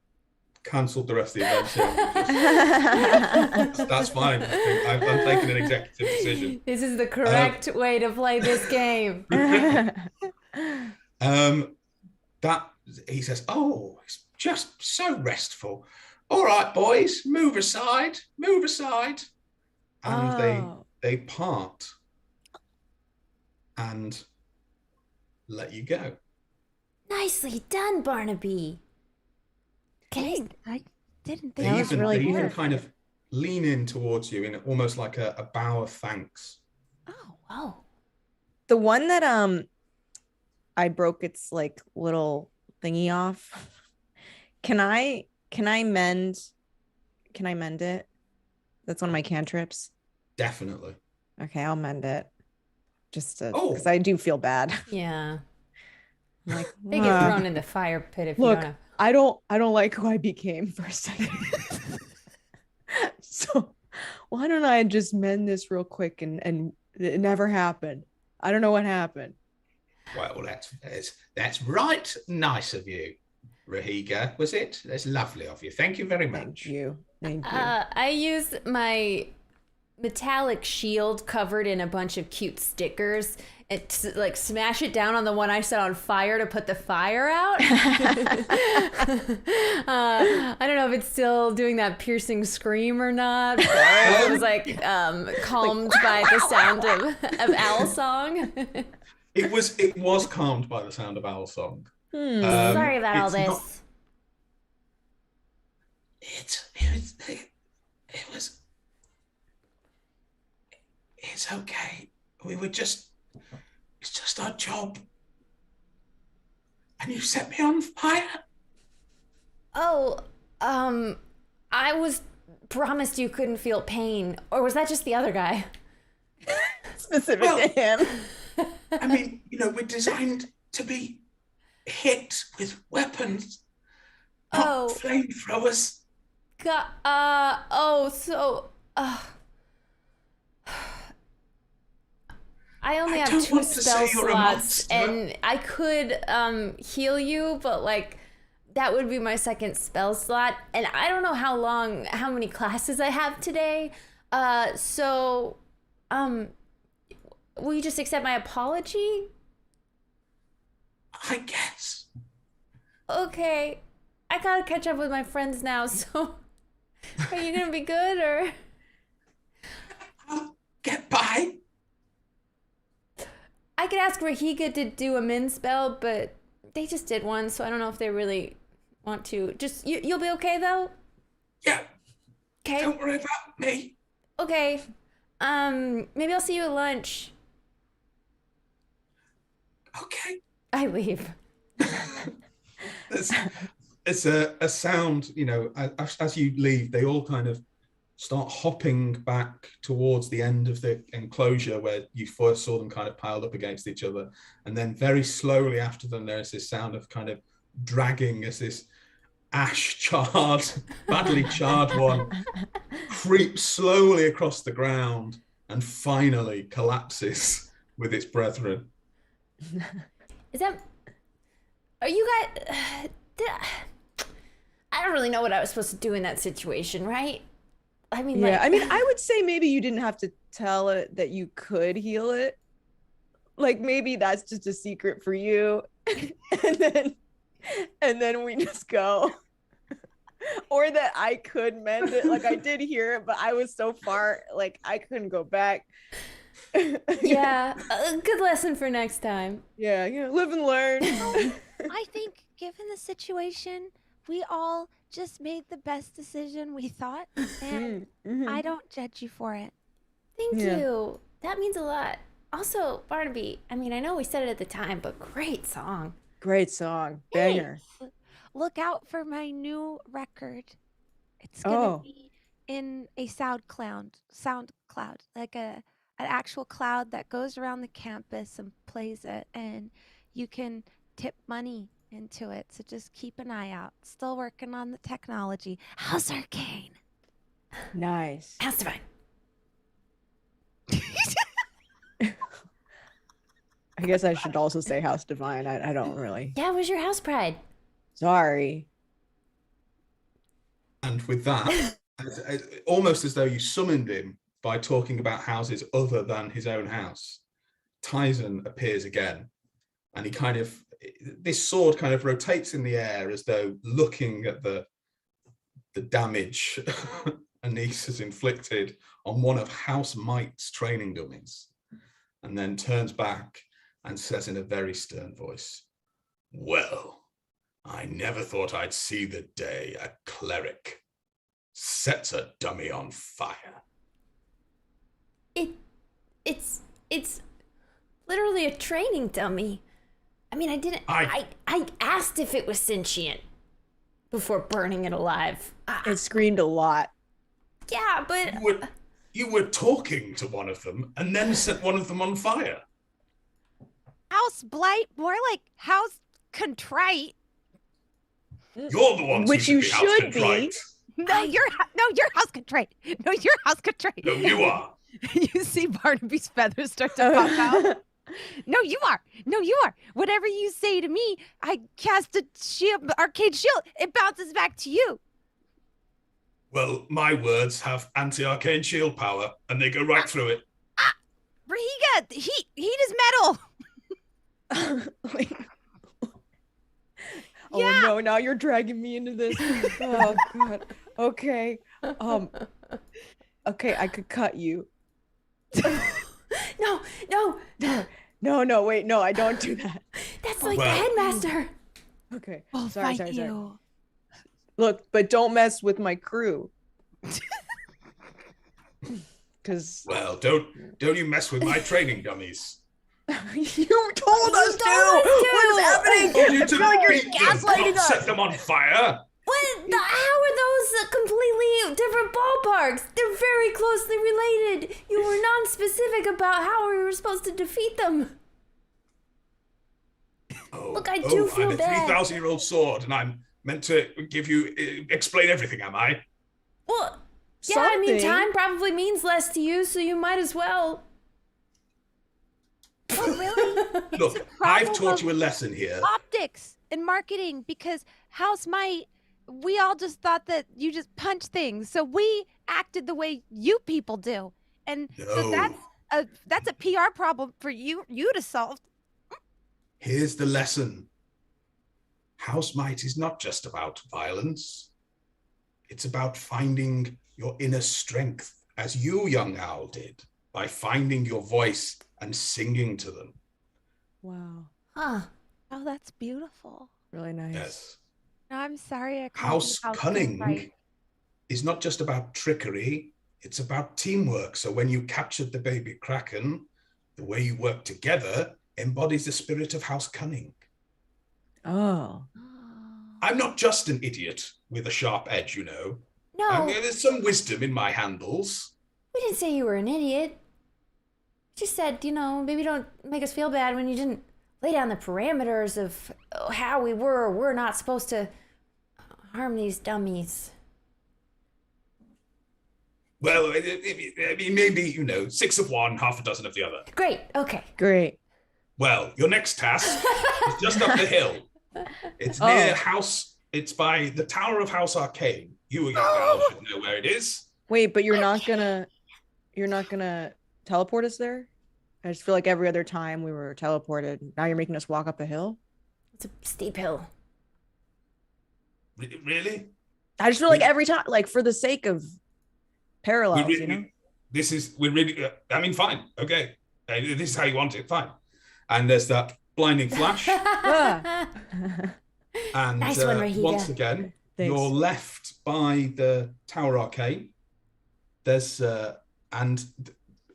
cancelled the rest of the event. Here. That's fine. I'm taking an executive decision. This is the correct way to play this game. That He says, oh, it's just so restful. All right, boys, move aside, move aside. and Oh. they part and let you go. Nicely done, Barnaby. Can I? I didn't They think That was even, really they even good. kind of lean in towards you in almost like a bow of thanks. Oh, wow. The one that I broke its like little thingy off. Can I mend it? That's one of my cantrips. Definitely. Okay, I'll mend it. Just to Oh. because I do feel bad. Yeah. I'm like, They get "Ah, thrown in the fire pit if Look. you don't have... I don't like who I became for a second. So why don't I just mend this real quick and it never happened. I don't know what happened. Well, that's right nice of you, Rahiga, was it? That's lovely of you. Thank you very Thank much. you. Thank you. I use my metallic shield covered in a bunch of cute stickers and like smash it down on the one I set on fire to put the fire out. I don't know if it's still doing that piercing scream or not, or if it was like calmed by the sound of owl song. It was calmed by the sound of owl song. Sorry about all it's this. not- It's okay. It's just our job. And you set me on fire. Oh, I was promised you couldn't feel pain, or was that just the other guy? Specific to him. I mean, we're designed to be hit with weapons, not flamethrowers. I only have 2 spell slots, and I could heal you, but like that would be my 2nd spell slot, and I don't know how many classes I have today. So will you just accept my apology? I guess. Okay, I gotta catch up with my friends now. So, are you gonna be good or? I'll get by. I could ask Rahiga to do a min spell, but they just did one, so I don't know if they really want to. Just you'll be okay though? Yeah. Okay. Don't worry about me. Okay. Maybe I'll see you at lunch. Okay. I leave. It's a sound, as you leave, they all kind of start hopping back towards the end of the enclosure where you first saw them kind of piled up against each other. And then very slowly after them, there's this sound of kind of dragging as this ash-charred, badly charred one creeps slowly across the ground and finally collapses with its brethren. Are you guys... I don't really know what I was supposed to do in that situation, right? I mean, I would say maybe you didn't have to tell it that you could heal it. Like maybe that's just a secret for you. and then we just go. Or that I could mend it. Like I did hear it, but I was so far, like I couldn't go back. Yeah, a good lesson for next time. Yeah, live and learn. I think given the situation, we all just made the best decision we thought, and I don't judge you for it. Thank you. That means a lot. Also, Barnaby, I mean, I know we said it at the time, but great song. Great song. Banger. Yes. Look out for my new record. It's gonna be in a SoundCloud, like an actual cloud that goes around the campus and plays it, and you can tip money into it. So just keep an eye out. Still working on the technology. How's Arcane? Nice. How's Divine? I guess I should also say House Divine. I don't really. Yeah, where's your house pride? Sorry. And with that, almost as though you summoned him by talking about houses other than his own house, Tyson appears again. And this sword kind of rotates in the air as though looking at the damage Anise has inflicted on one of House Mike's training dummies, and then turns back and says in a very stern voice, "Well, I never thought I'd see the day a cleric sets a dummy on fire." It's literally a training dummy. I mean, I asked if it was sentient before burning it alive. It screamed a lot. Yeah, but You were talking to one of them and then set one of them on fire. House Blight, more like House Contrite. You're the ones Which who you should be House Contrite. No, you're House Contrite. No, you're House Contrite. No, you are. You see Barnaby's feathers start to pop out. No, you are. No, you are. Whatever you say to me, I cast a shield, arcane shield. It bounces back to you. Well, my words have anti-arcane shield power, and they go right through it. Rahiga, heat is metal. Oh no, now you're dragging me into this. Oh god. Okay. Okay, I could cut you. No, wait, no, I don't do that. That's like the headmaster. Okay. I'll Sorry. fight you. Look, but don't mess with my crew. Cause Well, don't you mess with my training dummies. you told us to! What is happening? I told you I to feel like you're beat them, gaslighting not us. set them on fire. How are those are completely different ballparks. They're very closely related. You were non-specific about how we were supposed to defeat them. Look, I do feel I'm a bad. 3,000-year-old sword, and I'm meant to explain everything, am I? Well, yeah, I mean, Something. time probably means less to you, so you might as well. Well, really? Look, a I've problem taught of you a lesson here. Optics and marketing, because House Might, we all just thought that you just punch things, so we acted the way you people do, and so No. that's a PR problem for you to solve. Here's the lesson. House Might is not just about violence. It's about finding your inner strength, as you, young owl, did, by finding your voice and singing to them. Wow. Huh. Oh, that's beautiful. Really nice. Yes. No, I'm sorry I called House you House Cunning Right. is not just about trickery, it's about teamwork. So when you captured the baby Kraken, the way you work together embodies the spirit of House Cunning. Oh. I'm not just an idiot with a sharp edge, you know. No, There's some wisdom in my handles. we didn't say you were an idiot. Just said, maybe don't make us feel bad when you didn't lay down the parameters of how we were or were not supposed to harm these dummies. Well, I mean, maybe, 6 of one, half a dozen of the other. Great, okay. Great. Well, your next task is just up the hill. It's near it's by the Tower of House Arcane. You, a young owl, should know where it is. Wait, but you're not gonna teleport us there? I just feel like every other time we were teleported. Now you're making us walk up a hill. It's a steep hill. Really? I just feel like every time, like for the sake of parallels, Fine. Okay. This is how you want it. Fine. And there's that blinding flash. Ah. And Nice one, Rahida. once again, Thanks. you're left by the Tower Arcane. There's and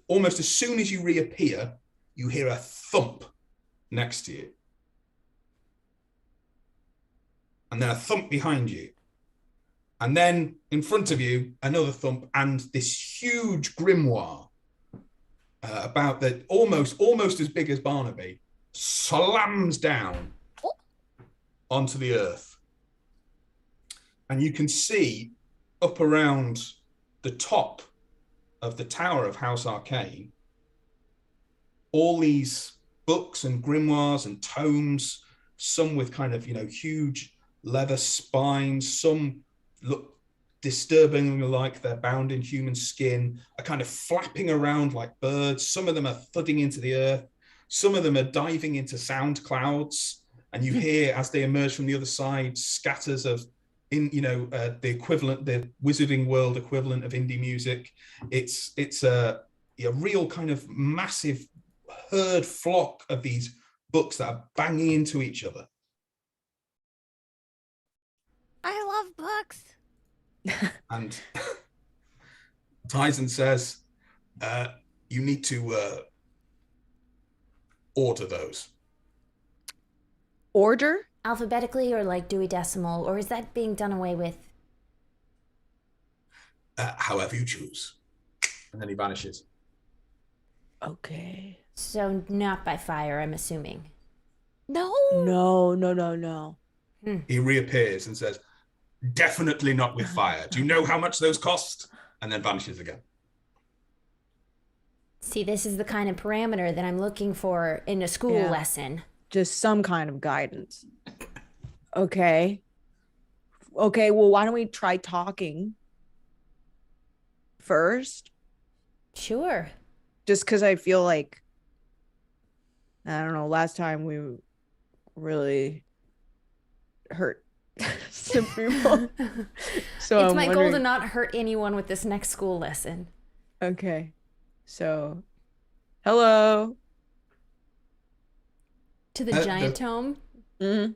almost as soon as you reappear, you hear a thump next to you. And then a thump behind you. And then in front of you, another thump and this huge grimoire about that almost as big as Barnaby slams down onto the earth. And you can see up around the top of the Tower of House Arcane all these books and grimoires and tomes, some with kind of, huge leather spines, some look disturbingly like they're bound in human skin, are kind of flapping around like birds. Some of them are thudding into the earth. Some of them are diving into sound clouds. And you hear, as they emerge from the other side, scatters of, the equivalent, the Wizarding World equivalent of indie music. It's a real kind of massive herd flock of these books that are banging into each other. I love books. And Tyson says, you need to order those. Order? Alphabetically or like Dewey Decimal, or is that being done away with? However you choose. And then he vanishes. Okay. So not by fire, I'm assuming. No. No. He reappears and says, definitely not with fire. Do you know how much those cost? And then vanishes again. See, this is the kind of parameter that I'm looking for in a school Yeah. lesson. Just some kind of guidance. Okay. Well, why don't we try talking first? Sure. Just because I feel like, I don't know, last time we really hurt some people. So It's I'm my goal wondering- to not hurt anyone with this next school lesson. Okay. So, hello. To the giant tome. Mm-hmm.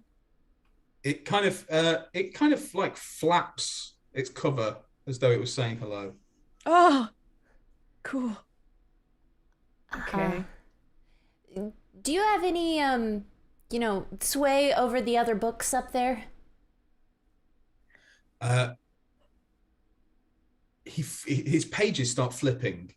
It kind of like flaps its cover as though it was saying hello. Oh, cool. Okay. Do you have any, sway over the other books up there? his pages start flipping,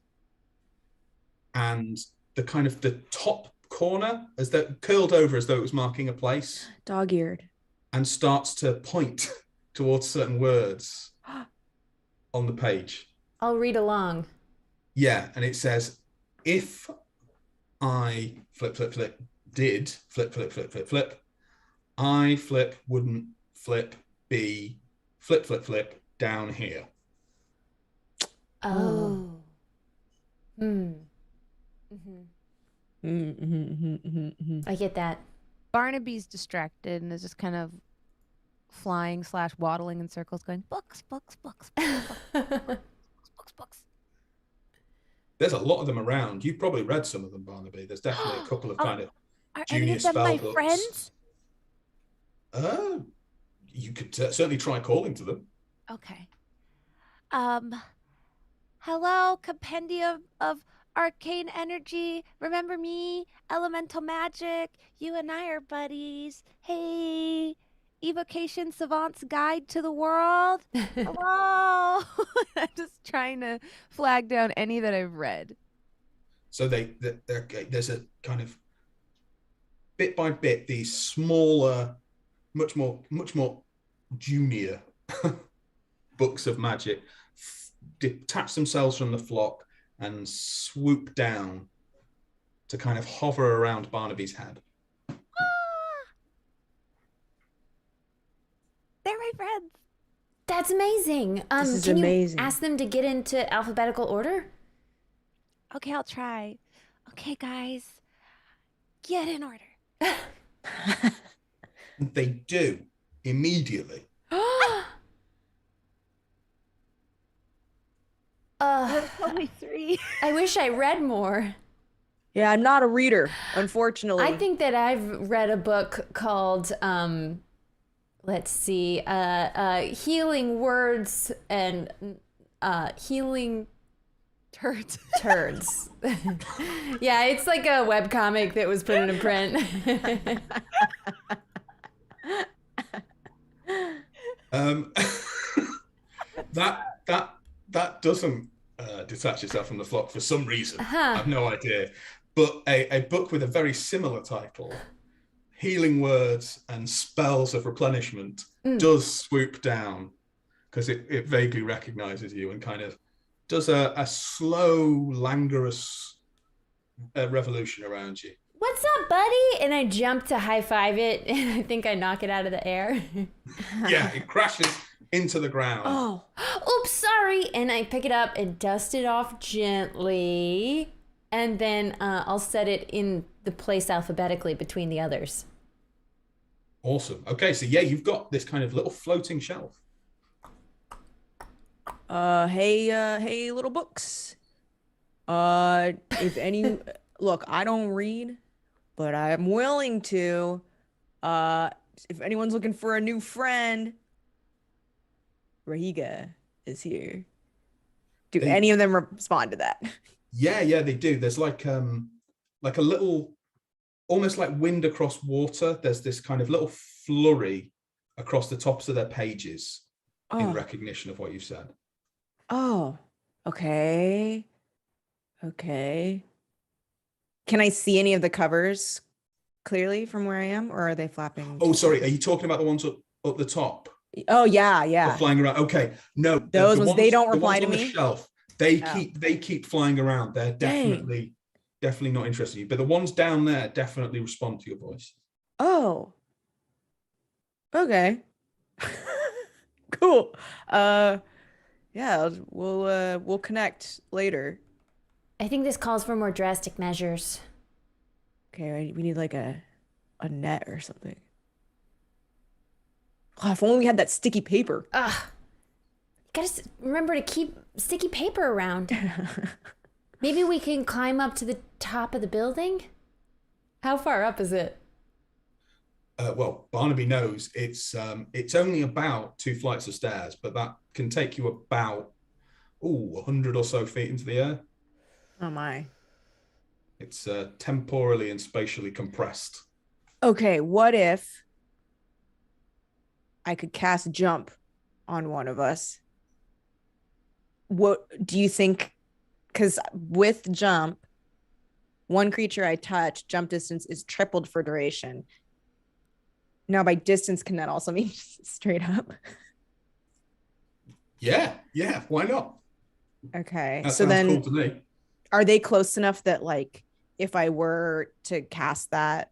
and the top corner as though curled over as though it was marking a place, Dog-eared. and starts to point towards certain words on the page. I'll read along. Yeah, and it says, if I flip, flip, flip, did flip, flip, flip, flip, flip, I flip, wouldn't flip, be flip, flip, flip, down here. Oh. Hmm. I get that. Barnaby's distracted and is just kind of flying / waddling in circles, going books, books, books, books, books, books. There's a lot of them around. You've probably read some of them, Barnaby. There's definitely a couple of kind of Are junior any of them spell my books. friends? You could certainly try calling to them. Okay. Hello, compendium of arcane energy. Remember me? Elemental magic. You and I are buddies. Hey, evocation savant's guide to the world. Hello. I'm just trying to flag down any that I've read. So there's a kind of bit by bit these smaller, much more junior books of magic detach themselves from the flock and swoop down to kind of hover around Barnaby's head. They're my friends. That's amazing. This is can amazing. you ask them to get into alphabetical order? Okay, I'll try. Okay, guys, get in order. They do immediately. There's only 3. I wish I read more. Yeah, I'm not a reader, unfortunately. I think that I've read a book called, let's see, Healing Words and Healing Turds. Yeah, it's like a webcomic that was put into print. That doesn't detach itself from the flock for some reason. Huh. I have no idea. But a book with a very similar title, Healing Words and Spells of Replenishment, does swoop down because it vaguely recognizes you and kind of does a slow, languorous revolution around you. What's up, buddy? And I jump to high five it, and I think I knock it out of the air. Yeah, it crashes into the ground. Oh. Oops, sorry. And I pick it up and dust it off gently. And then I'll set it in the place alphabetically between the others. Awesome. Okay, so yeah, you've got this kind of little floating shelf. Hey, little books. If any, look, I don't read, but I'm willing to. If anyone's looking for a new friend, Rahiga is here. Do any of them respond to that? Yeah, they do. There's like a little, almost like wind across water. There's this kind of little flurry across the tops of their pages in recognition of what you've said. Oh, okay. Okay. Can I see any of the covers clearly from where I am, or are they flapping? Oh, sorry. Are you talking about the ones up the top? Oh, yeah. Flying around. Okay. No. Those ones, they don't the reply ones to on me? the shelf, they keep flying around. They're definitely not interested in you. But the ones down there definitely respond to your voice. Oh. Okay. Cool. Yeah, we'll connect later. I think this calls for more drastic measures. Okay, we need like a net or something. Oh, if only we had that sticky paper. You gotta remember to keep sticky paper around. Maybe we can climb up to the top of the building? How far up is it? Well, Barnaby knows it's only about 2 flights of stairs, but that can take you about 100 or so feet into the air. Oh my. It's temporally and spatially compressed. Okay, what if I could cast jump on one of us? what do you think? Because with jump, one creature I touch, jump distance is tripled for duration. Now, by distance, can that also mean straight up? Yeah, why not? Okay. That So sounds then, cool to me. are they close enough that, like, if I were to cast that,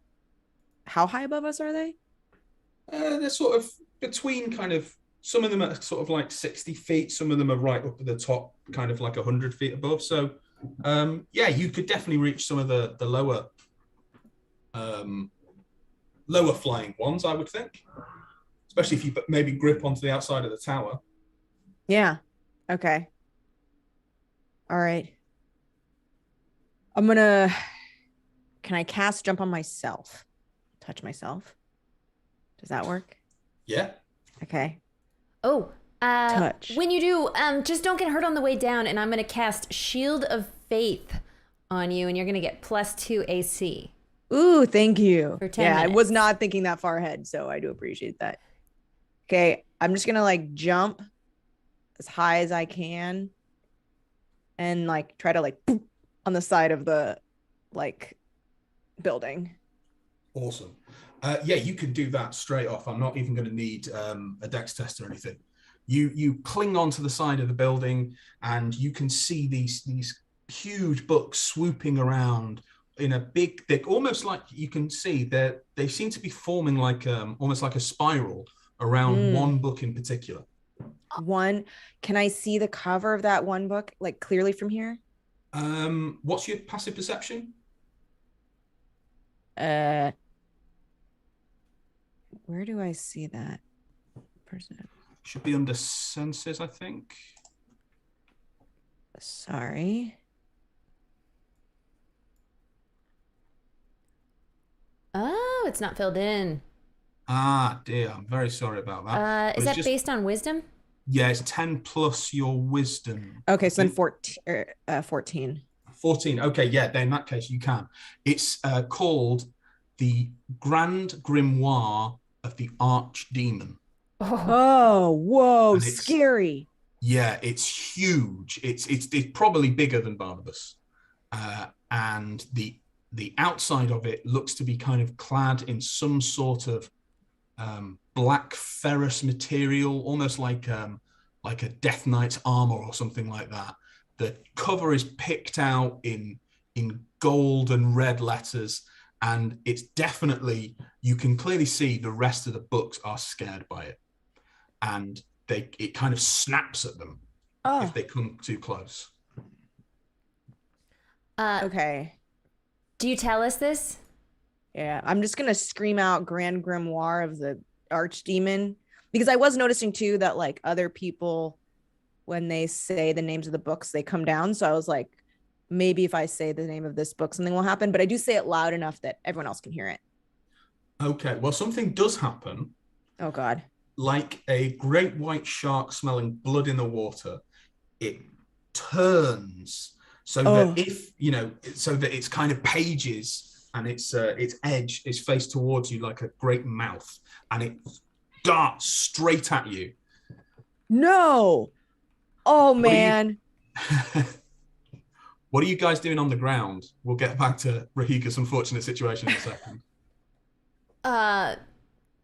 how high above us are they? They're sort of between kind of, some of them are sort of like 60 feet, some of them are right up at the top, kind of like 100 feet above. So, yeah, you could definitely reach some of the lower lower flying ones, I would think. Especially if you maybe grip onto the outside of the tower. Yeah. Okay. All right. Can I cast jump on myself? Touch myself? Does that work? Yeah. Okay. Oh, Touch. when you do, just don't get hurt on the way down, and I'm gonna cast Shield of Faith on you, and you're gonna get +2 AC. Ooh, thank you. For 10 yeah, I was minutes. not thinking that far ahead, so I do appreciate that. Okay, I'm just gonna like jump as high as I can and like try to like boop on the side of the like building. Awesome. Yeah, you can do that straight off. I'm not even going to need a dex test or anything. You cling onto the side of the building, and you can see these huge books swooping around in a big, thick, almost like you can see that they seem to be forming like almost like a spiral around one book in particular. One, can I see the cover of that one book like clearly from here? What's your passive perception? Where do I see that? Person. Should be under senses, I think. Sorry. Oh, it's not filled in. Ah, dear. I'm very sorry about that. Is that based on wisdom? Yeah, it's 10 plus your wisdom. Okay, so then 14. 14. Okay, yeah, then in that case you can. It's called the Grand Grimoire of the Archdemon. Oh, whoa, scary. Yeah, it's huge. It's probably bigger than Barnabas. And the outside of it looks to be kind of clad in some sort of black ferrous material, almost like a Death Knight's armor or something like that. The cover is picked out in gold and red letters, and it's definitely, you can clearly see the rest of the books are scared by it, and it kind of snaps at them if they come too close. Okay. Do you tell us this? Yeah, I'm just gonna scream out Grand Grimoire of the Archdemon, because I was noticing too that like other people, when they say the names of the books, they come down. So I was like, maybe if I say the name of this book, something will happen. But I do say it loud enough that everyone else can hear it. Okay, well, something does happen. Oh God. Like a great white shark smelling blood in the water, it turns so that so that its kind of pages and its edge is faced towards you like a great mouth, and it darts straight at you. No. Oh man. What are you guys doing on the ground? We'll get back to Rahiga's unfortunate situation in a second.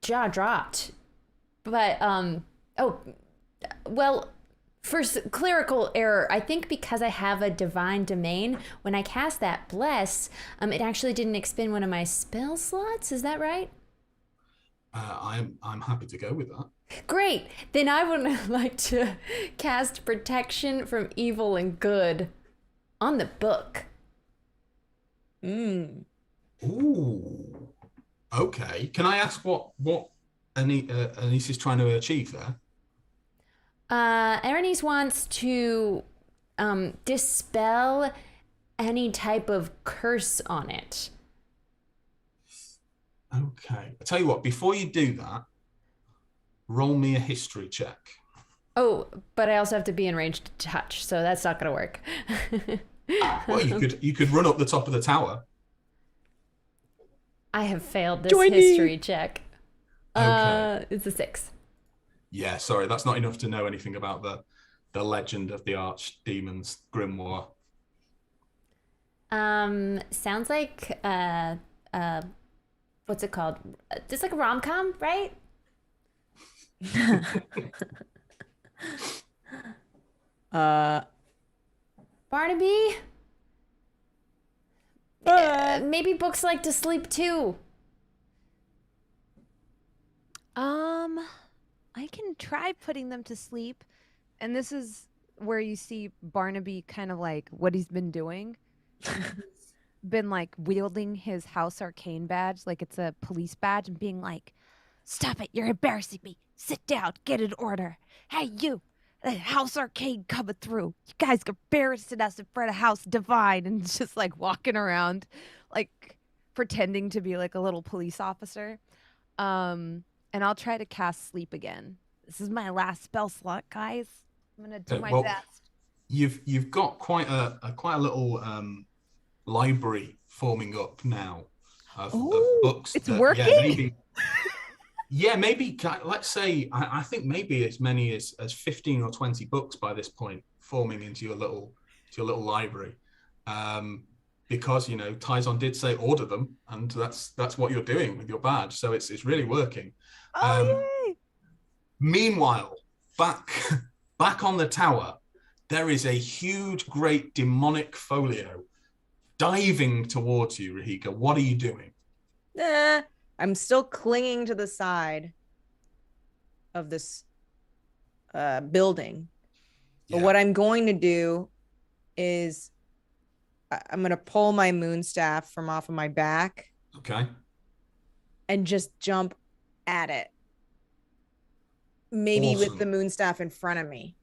Jaw dropped. But, for clerical error, I think because I have a divine domain, when I cast that bless, it actually didn't expend one of my spell slots. Is that right? I'm happy to go with that. Great. Then I would like to cast protection from evil and good on the book. Ooh. Okay. Can I ask what Anise is trying to achieve there? Erenice wants to dispel any type of curse on it. Okay. I tell you what, before you do that, roll me a history check. Oh, but I also have to be in range to touch, so that's not gonna work. Well, you could run up the top of the tower. I have failed this history check. Okay. It's a 6. Yeah, sorry, that's not enough to know anything about the legend of the archdemons grimoire. Sounds like what's it called? Just like a rom-com, right? Barnaby? Maybe books like to sleep too. I can try putting them to sleep. And this is where you see Barnaby kind of like what he's been doing. He's been like wielding his House Arcane badge like it's a police badge and being like, "Stop it, you're embarrassing me. Sit down, get in order. Hey, you, House Arcane coming through. You guys are embarrassing us in front of House Divine," and just like walking around like pretending to be like a little police officer. And I'll try to cast sleep again. This is my last spell slot, guys. I'm gonna do my best. You've got quite a little library forming up now of books. It's working. Maybe let's say I think maybe as many as 15 or 20 books by this point forming into your little library. Because Tyson did say order them, and that's what you're doing with your badge. So it's really working. Yay! Meanwhile, back on the tower, there is a huge, great demonic folio diving towards you, Rahika. What are you doing? I'm still clinging to the side of this building. Yeah. But what I'm going to do is I'm going to pull my moonstaff from off of my back. Okay. And just jump at it. Maybe Awesome. with the moonstaff in front of me.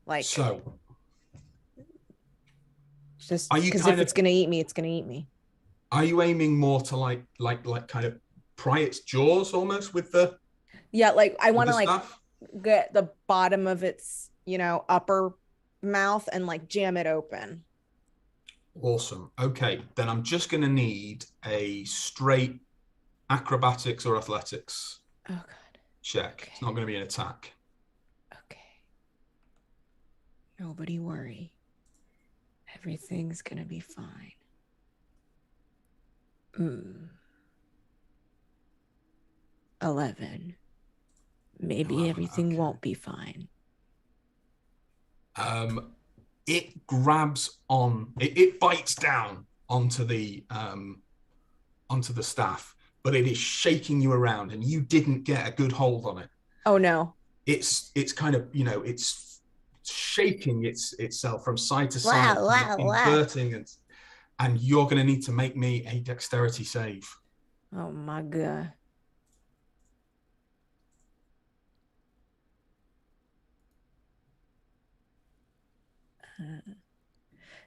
Like, so just are you because kind if it's going to eat me, it's going to eat me. Are you aiming more to like kind of pry its jaws almost with the? Yeah, like I want to like staff? get the bottom of its, upper mouth and like jam it open. Awesome. Okay, then I'm just going to need a straight acrobatics or athletics check. Okay. It's not going to be an attack. Okay. Nobody worry. Everything's going to be fine. 11. Maybe 11, everything okay. won't be fine. It grabs on. It bites down onto the staff, but it is shaking you around, and you didn't get a good hold on it. Oh no! It's kind of it's shaking itself from side to side, inverting, and you're going to need to make me a dexterity save. Oh my god!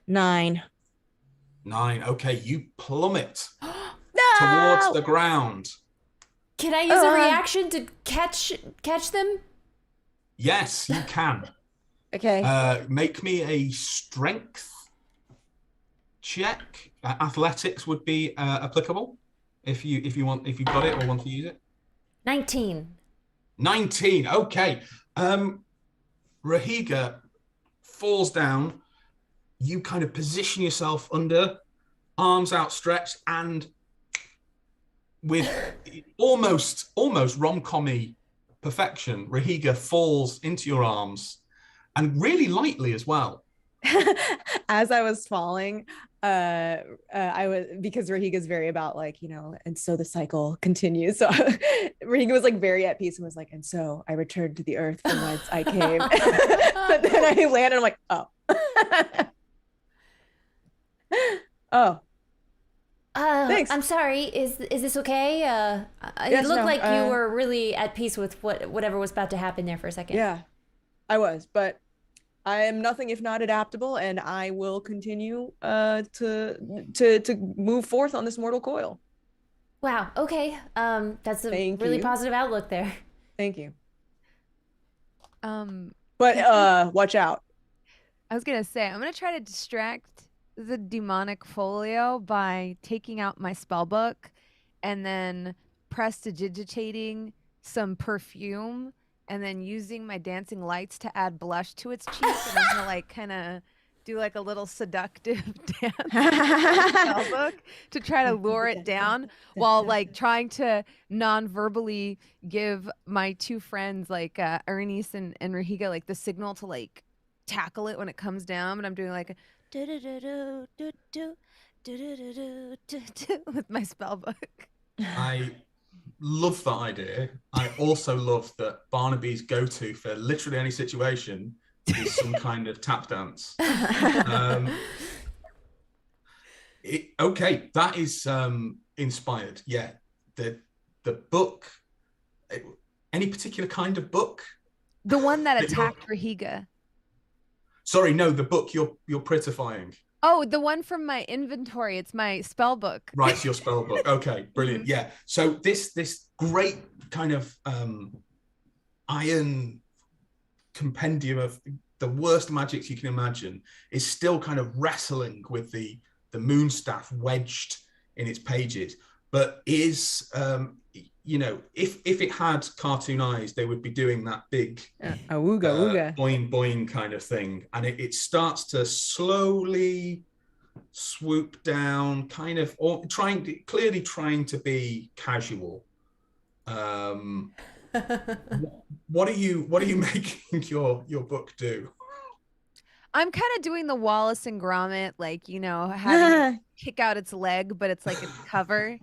Nine. Okay, you plummet towards the ground. Can I use a reaction to catch them? Yes, you can. Okay. Make me a strength check. Athletics would be applicable if you've got it or want to use it. 19. 19. Okay. Rahiga falls down. You kind of position yourself under, arms outstretched, and with almost rom-com-y perfection, Rahiga falls into your arms, and really lightly as well. As I was falling, I was, because Rahiga's very about and so the cycle continues. So Rahiga was like very at peace and was like, and so I returned to the earth from whence I came. But then I landed, I'm like, oh. Oh. Thanks. I'm sorry. Is this okay? It looked like you were really at peace with whatever was about to happen there for a second. Yeah, I was, but I am nothing if not adaptable, and I will continue to move forth on this mortal coil. Wow. Okay. That's a really positive outlook there. Thank you. But watch out. I was gonna say I'm gonna try to distract the demonic folio by taking out my spell book and then prestidigitating some perfume and then using my dancing lights to add blush to its cheek, and I'm gonna like kind of do like a little seductive dance with my spell book to try to lure it down while like trying to non-verbally give my two friends like Ernice and Rahiga like the signal to like tackle it when it comes down. But I'm doing like a do-do-do-do, do-do-do-do, do-do-do with my spell book. I love that idea. I also love that Barnaby's go-to for literally any situation is some kind of tap dance. Okay, that is inspired. Yeah, the book. Any particular kind of book? The one that attacked Rahiga. Sorry, no, the book you're prettifying. Oh, the one from my inventory. It's my spell book. Right, it's your spell book. Okay, brilliant. Yeah. So this great kind of iron compendium of the worst magics you can imagine is still kind of wrestling with the moon staff wedged in its pages, but is if it had cartoon eyes, they would be doing that big ooga boing boing kind of thing, and it starts to slowly swoop down, kind of, or clearly trying to be casual. What are you making your book do? I'm kind of doing the Wallace and Gromit, like, having it kick out its leg, but it's like its cover,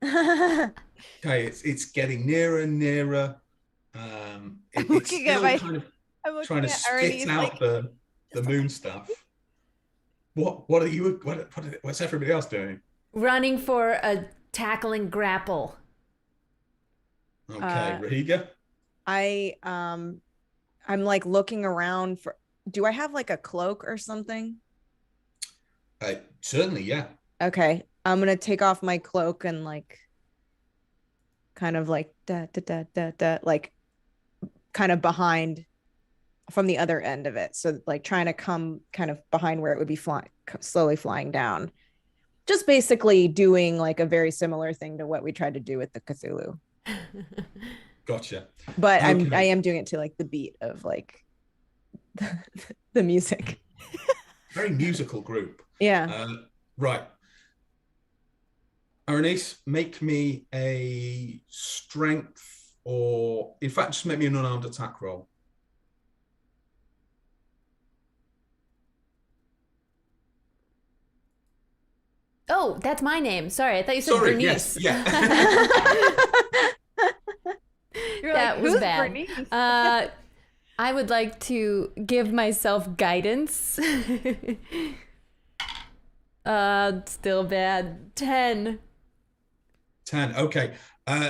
Okay, it's getting nearer and nearer. It's still kind of trying to spit out the moon stuff. What's everybody else doing? Running for a tackling grapple. Okay, Rahiga? I'm like looking around for, do I have like a cloak or something? Certainly, yeah. Okay, I'm gonna take off my cloak and like kind of like like kind of behind from the other end of it. So like trying to come kind of behind where it would be slowly flying down. Just basically doing like a very similar thing to what we tried to do with the Cthulhu. Gotcha. But okay. I am doing it to like the beat of like the music. Very musical group. Yeah. Right. Ernice, make me a strength, or in fact, just make me an unarmed attack roll. Oh, that's my name. Sorry, I thought you said Bernice. Yes, yeah. That was bad. I would like to give myself guidance. Still bad. 10. 10. Okay.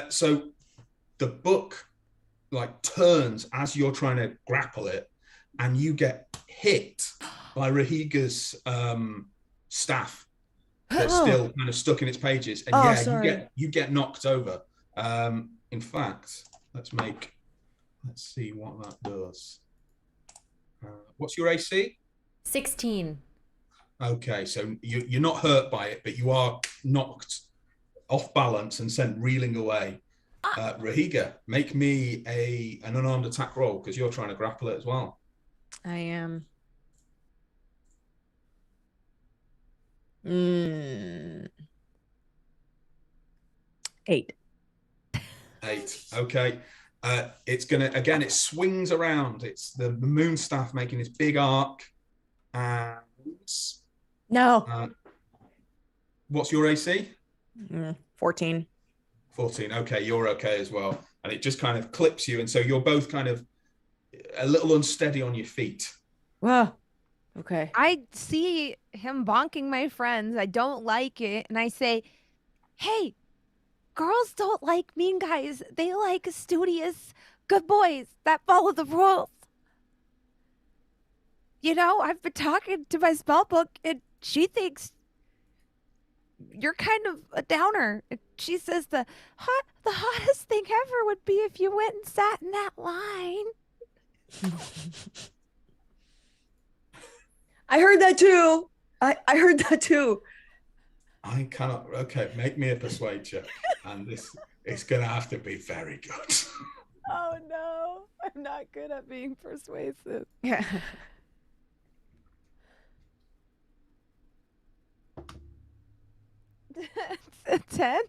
So the book like turns as you're trying to grapple it, and you get hit by Rahiga's staff that's still kind of stuck in its pages, and you get knocked over. In fact, let's see what that does. What's your AC? 16. Okay, so you're not hurt by it, but you are knocked off balance and sent reeling away. Rahiga, make me an unarmed attack roll, because you're trying to grapple it as well. I am. 8. 8. Okay. It's gonna, again, it swings around. It's the moon staff making this big arc. And no. What's your AC? 14. 14. Okay, you're okay as well. And it just kind of clips you, and so you're both kind of a little unsteady on your feet. Wow. Okay. I see him bonking my friends. I don't like it. And I say, hey, girls don't like mean guys. They like studious, good boys that follow the rules. I've been talking to my spell book, and she thinks you're kind of a downer. She says the hottest thing ever would be if you went and sat in that line. I heard that too. I heard that too. I cannot. Okay, make me a persuade check. And It's going to have to be very good. Oh no, I'm not good at being persuasive. Yeah. A 10?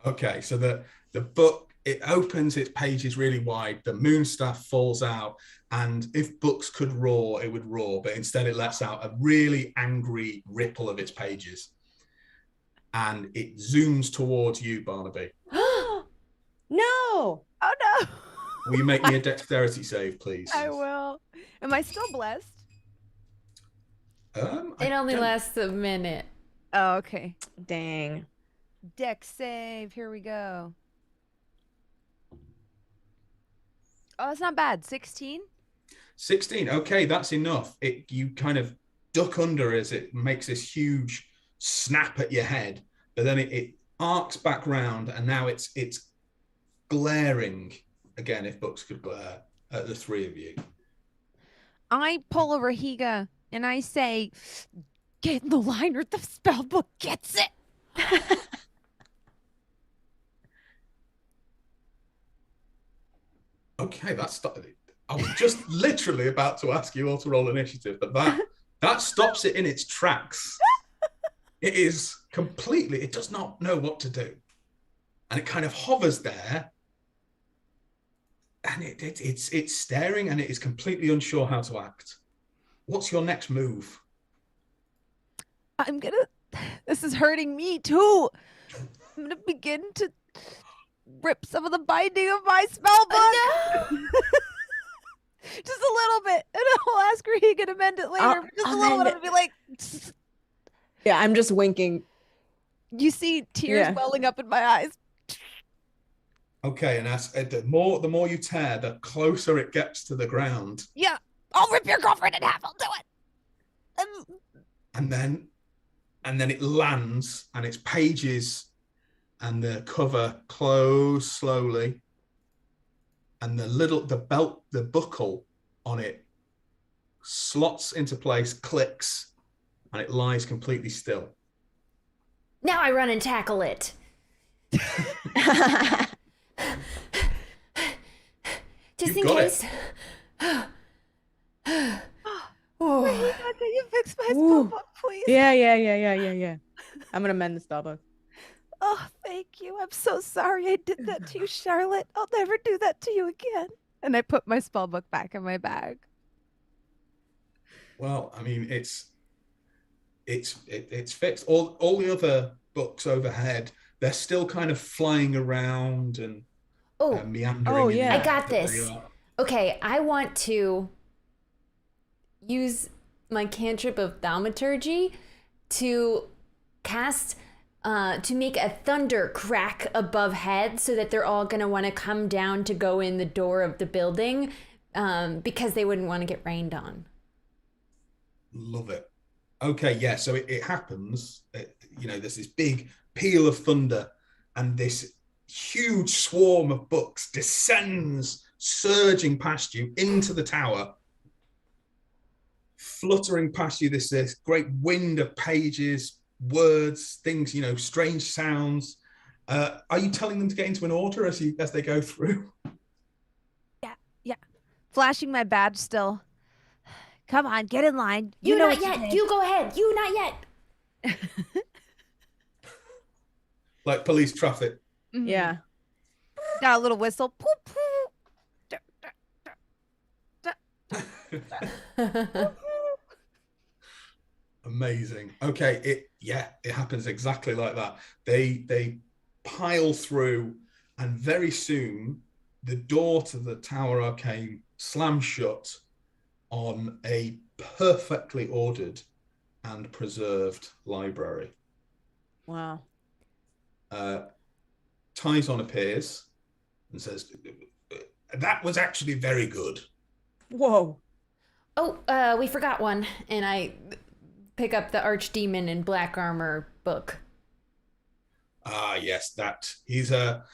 Okay, so the book, it opens its pages really wide, the moonstaff falls out, and if books could roar, it would roar, but instead it lets out a really angry ripple of its pages. And it zooms towards you, Barnaby. No. Oh no. Will you make me a dexterity save, please? I will. Am I still blessed? It only lasts a minute. Oh, okay. Dang. Dex save. Here we go. Oh, that's not bad. 16? 16. Okay, that's enough. You kind of duck under as it makes this huge snap at your head, but then it arcs back round, and now it's glaring again, if books could glare, at the three of you. I pull over Higa and I say, "Get in the line or the spell book gets it." Okay, I was just literally about to ask you all to roll initiative, but that stops it in its tracks. It is completely, it does not know what to do. And it kind of hovers there, and it's staring, and it is completely unsure how to act. What's your next move? This is hurting me too. I'm gonna begin to rip some of the binding of my spell book. No! Just a little bit. And I'll ask her he can amend it later. But just a little bit. I'll be like, Yeah, I'm just winking. you see tears welling up in my eyes. Okay, and as the more you tear, the closer it gets to the ground. Yeah, I'll rip your girlfriend in half. I'll do it. And then it lands, and its pages and the cover close slowly, and the buckle on it slots into place, clicks, and it lies completely still. Now I run and tackle it. Just You've in got case. Oh, can you fix my spell book, please? Yeah. I'm gonna mend the spell book. Oh, thank you. I'm so sorry I did that to you, Charlotte. I'll never do that to you again. And I put my spell book back in my bag. Well, I mean, it's fixed. All the other books overhead, they're still kind of flying around and meandering. Oh, yeah. I got this. Okay, I want to use my cantrip of thaumaturgy to cast, to make a thunder crack above head so that they're all going to want to come down to go in the door of the building because they wouldn't want to get rained on. Love it. Okay, yeah, so it happens. There's this big peal of thunder, and this huge swarm of books descends, surging past you into the tower, fluttering past you, this great wind of pages, words, things, strange sounds. Are you telling them to get into an order as they go through? Yeah. Flashing my badge still. Come on, get in line. You know not what yet. You go ahead. You not yet. Like police traffic. Mhm. Yeah. Got a little whistle. Poop, poop. Amazing. Okay, it happens exactly like that. They pile through, and very soon the door to the Tower Arcane slams shut on a perfectly ordered and preserved library. Wow. Tyson appears and says, "That was actually very good." Whoa. Oh, we forgot one. And I pick up the Archdemon in black armor book. Ah, yes, that. He's a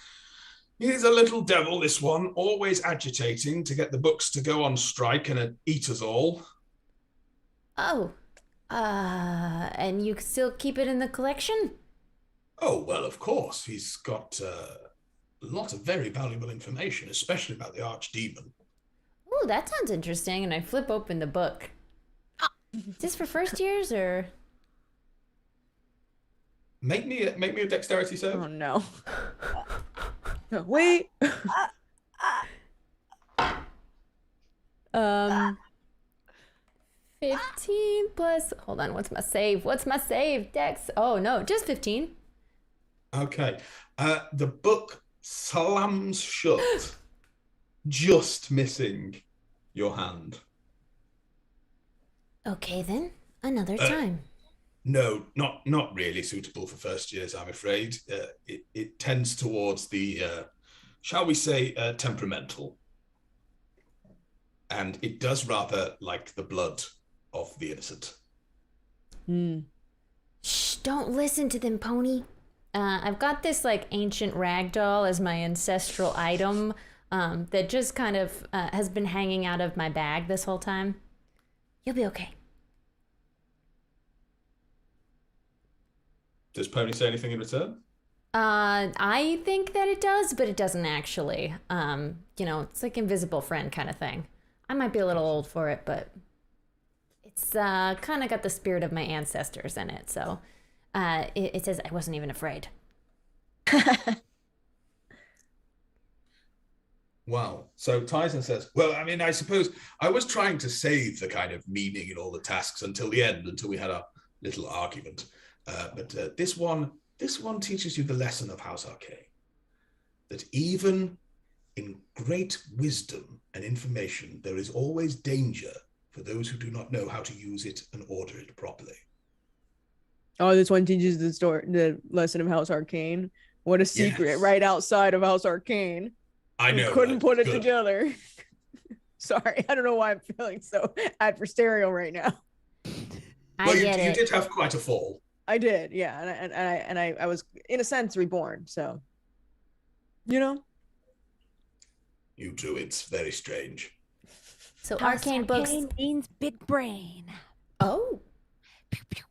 little devil, this one, always agitating to get the books to go on strike and eat us all. Oh, and you still keep it in the collection? Oh, well, of course. He's got a lot of very valuable information, especially about the archdemon. Oh, that sounds interesting. And I flip open the book. Is this for first years or? Make me a dexterity save. Oh no. No, wait. 15 plus. Hold on. What's my save? Dex. Oh no, just 15. Okay. The book slams shut, just missing your hand. Okay then, another time. No, not really suitable for first years, I'm afraid. It tends towards the, shall we say, temperamental. And it does rather like the blood of the innocent. Shh, don't listen to them, Pony. I've got this like ancient rag doll as my ancestral item that just kind of has been hanging out of my bag this whole time. You'll be okay. Does Pony say anything in return? I think that it does, but it doesn't actually. It's like invisible friend kind of thing. I might be a little old for it, but it's kind of got the spirit of my ancestors in it. So it says I wasn't even afraid. Wow. So Tyson says, well, I mean, I suppose I was trying to save the kind of meaning in all the tasks until the end, until we had a little argument. But this one teaches you the lesson of House Arcane. That even in great wisdom and information, there is always danger for those who do not know how to use it and order it properly. Oh, this one teaches the lesson of House Arcane. What a secret, Yes. Right outside of House Arcane. I know. Couldn't put it Good. together. Sorry, I don't know why I'm feeling so adversarial right now. Well, you it. did have quite a fall. I did, yeah, and I was in a sense reborn. So, You druids, very strange. So House arcane books. means big brain. Oh, Pew, pew.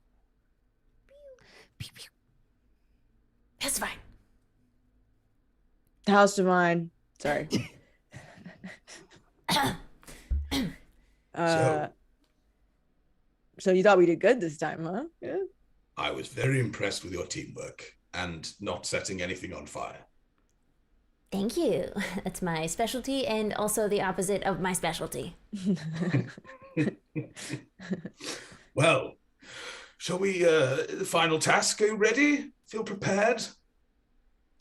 Pew, pew. that's fine. House Divine. Sorry. So you thought we did good this time, huh? Yeah. I was very impressed with your teamwork and not setting anything on fire. Thank you. That's my specialty and also the opposite of my specialty. Well, shall we, the final task, are you ready? Feel prepared?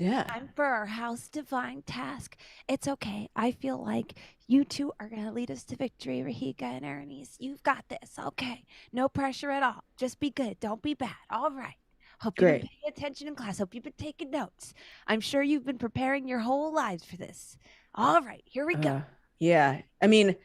Yeah. Time for our house divine task. It's okay. I feel like you two are going to lead us to victory, Rahika and Ernie's. You've got this. Okay. No pressure at all. Just be good. Don't be bad. All right. Hope you've been Great. paying attention in class. Hope you've been taking notes. I'm sure you've been preparing your whole lives for this. All right. Here we go. Yeah. I mean,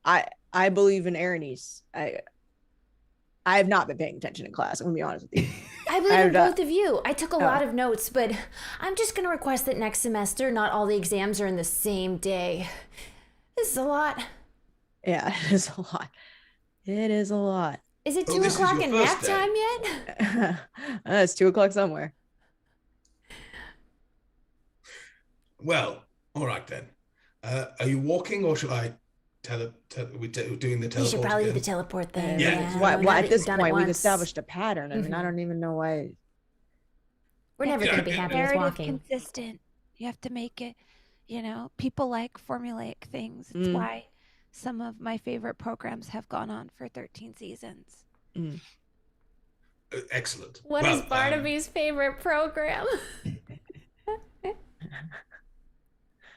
I believe in Ernie's. I have not been paying attention in class. I'm gonna be honest with you. I believe in both of you. I took a lot of notes, but I'm just going to request that next semester not all the exams are in the same day. This is a lot. Yeah, it is a lot. It is a lot. Is it Oh, 2 this is o'clock your and first nap day. time yet? It's 2:00 somewhere. Well, all right then. Are you walking or should I we're doing the teleport? You should probably do again? the teleport thing. Yeah. Why, now at that this you've done it point, we've once. established a pattern. I mean, I don't even know why. We're never Yeah, going to be yeah. happy with Narrative walking. consistent. You have to make it, people like formulaic things. It's why some of my favorite programs have gone on for 13 seasons. Excellent. What is Barnaby's favorite program?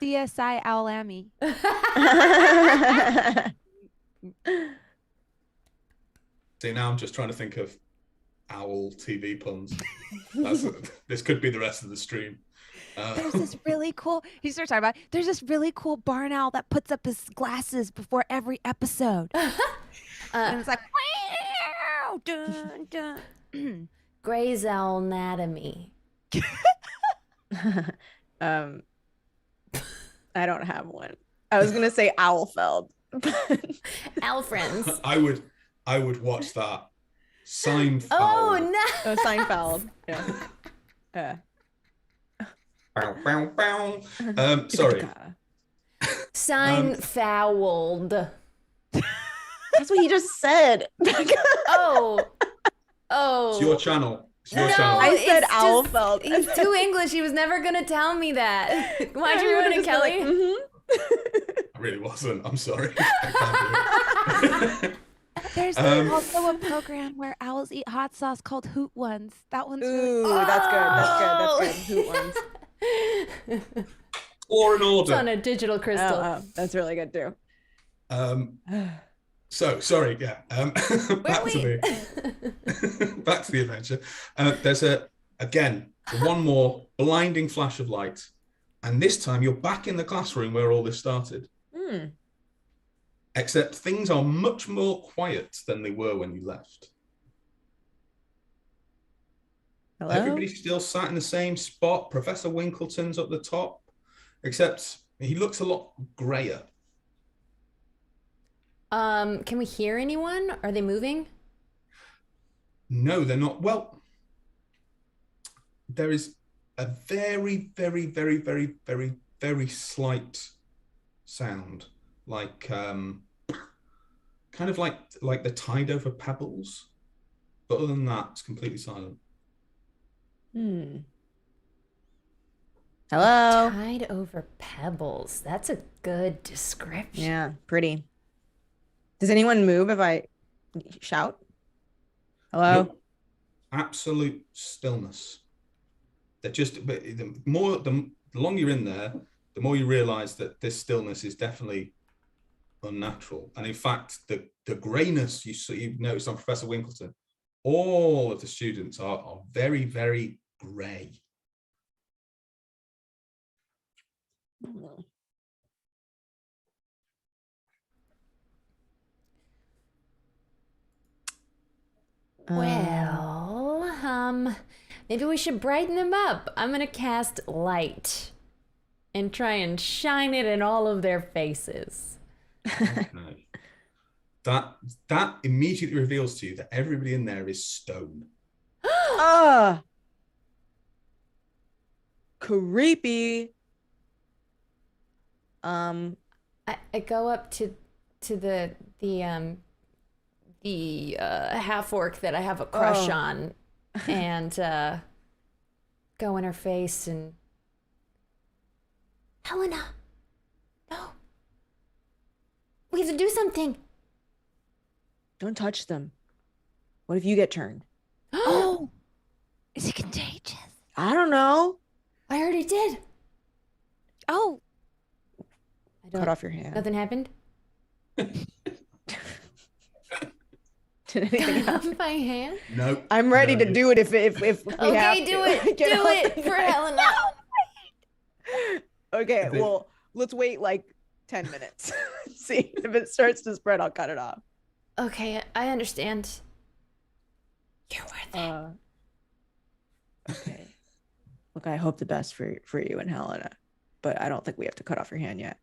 CSI Owlamy. See, now I'm just trying to think of owl TV puns. This could be the rest of the stream. There's this really cool, he starts talking about, there's this really cool barn owl that puts up his glasses before every episode. And it's like, wow, dun, dun. Grey's Anatomy. I don't have one. I was gonna say Owlfeld. Owl Friends. I would watch that Seinfeld. Oh no! Oh, Seinfeld. Yeah. Bow, bow, bow. Sorry. Seinfouled. That's what he just said. Oh. Oh. It's your channel. It's your No, channel. I said it's Owlfeld. He's too English. He was never gonna tell me that. Why'd you ruin it, Kelly? I really wasn't. I'm sorry. I can't do it. There's also a program where owls eat hot sauce called Hoot Ones. That one's really Ooh, that's good. That's good. Hoot ones. Or an It's order. on a digital crystal. Oh, that's really good too. So sorry, yeah. Back to the adventure. There's again one more blinding flash of light, and this time you're back in the classroom where all this started. Except things are much more quiet than they were when you left. Hello? Everybody's still sat in the same spot. Professor Winkleton's up the top, except he looks a lot grayer. Can we hear anyone? Are they moving? No, they're not. Well, there is a very, very, very, very, very, very slight sound, like kind of like the tide over pebbles. But other than that, it's completely silent. Hello? Tide over pebbles. That's a good description. Yeah, pretty. Does anyone move if I shout? Hello? Nope. Absolute stillness. They're just, but the longer you're in there, the more you realize that this stillness is definitely unnatural. And in fact, the grayness you've noticed on Professor Winkleton, all of the students are very, very gray. Well, maybe we should brighten them up. I'm gonna cast light and try and shine it in all of their faces. Okay. That immediately reveals to you that everybody in there is stone. Creepy. I go up to the half orc that I have a crush on, and go in her face and Helena, no, we have to do something. Don't touch them. What if you get turned? Oh, is it contagious? I don't know. I already did. Oh, Cut off your hand. Nothing happened. Did anything Cut happen? off my hand. No. I'm ready no. to do it if we have Okay, to. do it. Get Do off it my for hand. Helena. Okay, Is it- well, let's wait like 10 minutes. See if it starts to spread, I'll cut it off. Okay, I understand. You're worth it. Okay. Look, I hope the best for you and Helena, but I don't think we have to cut off your hand yet.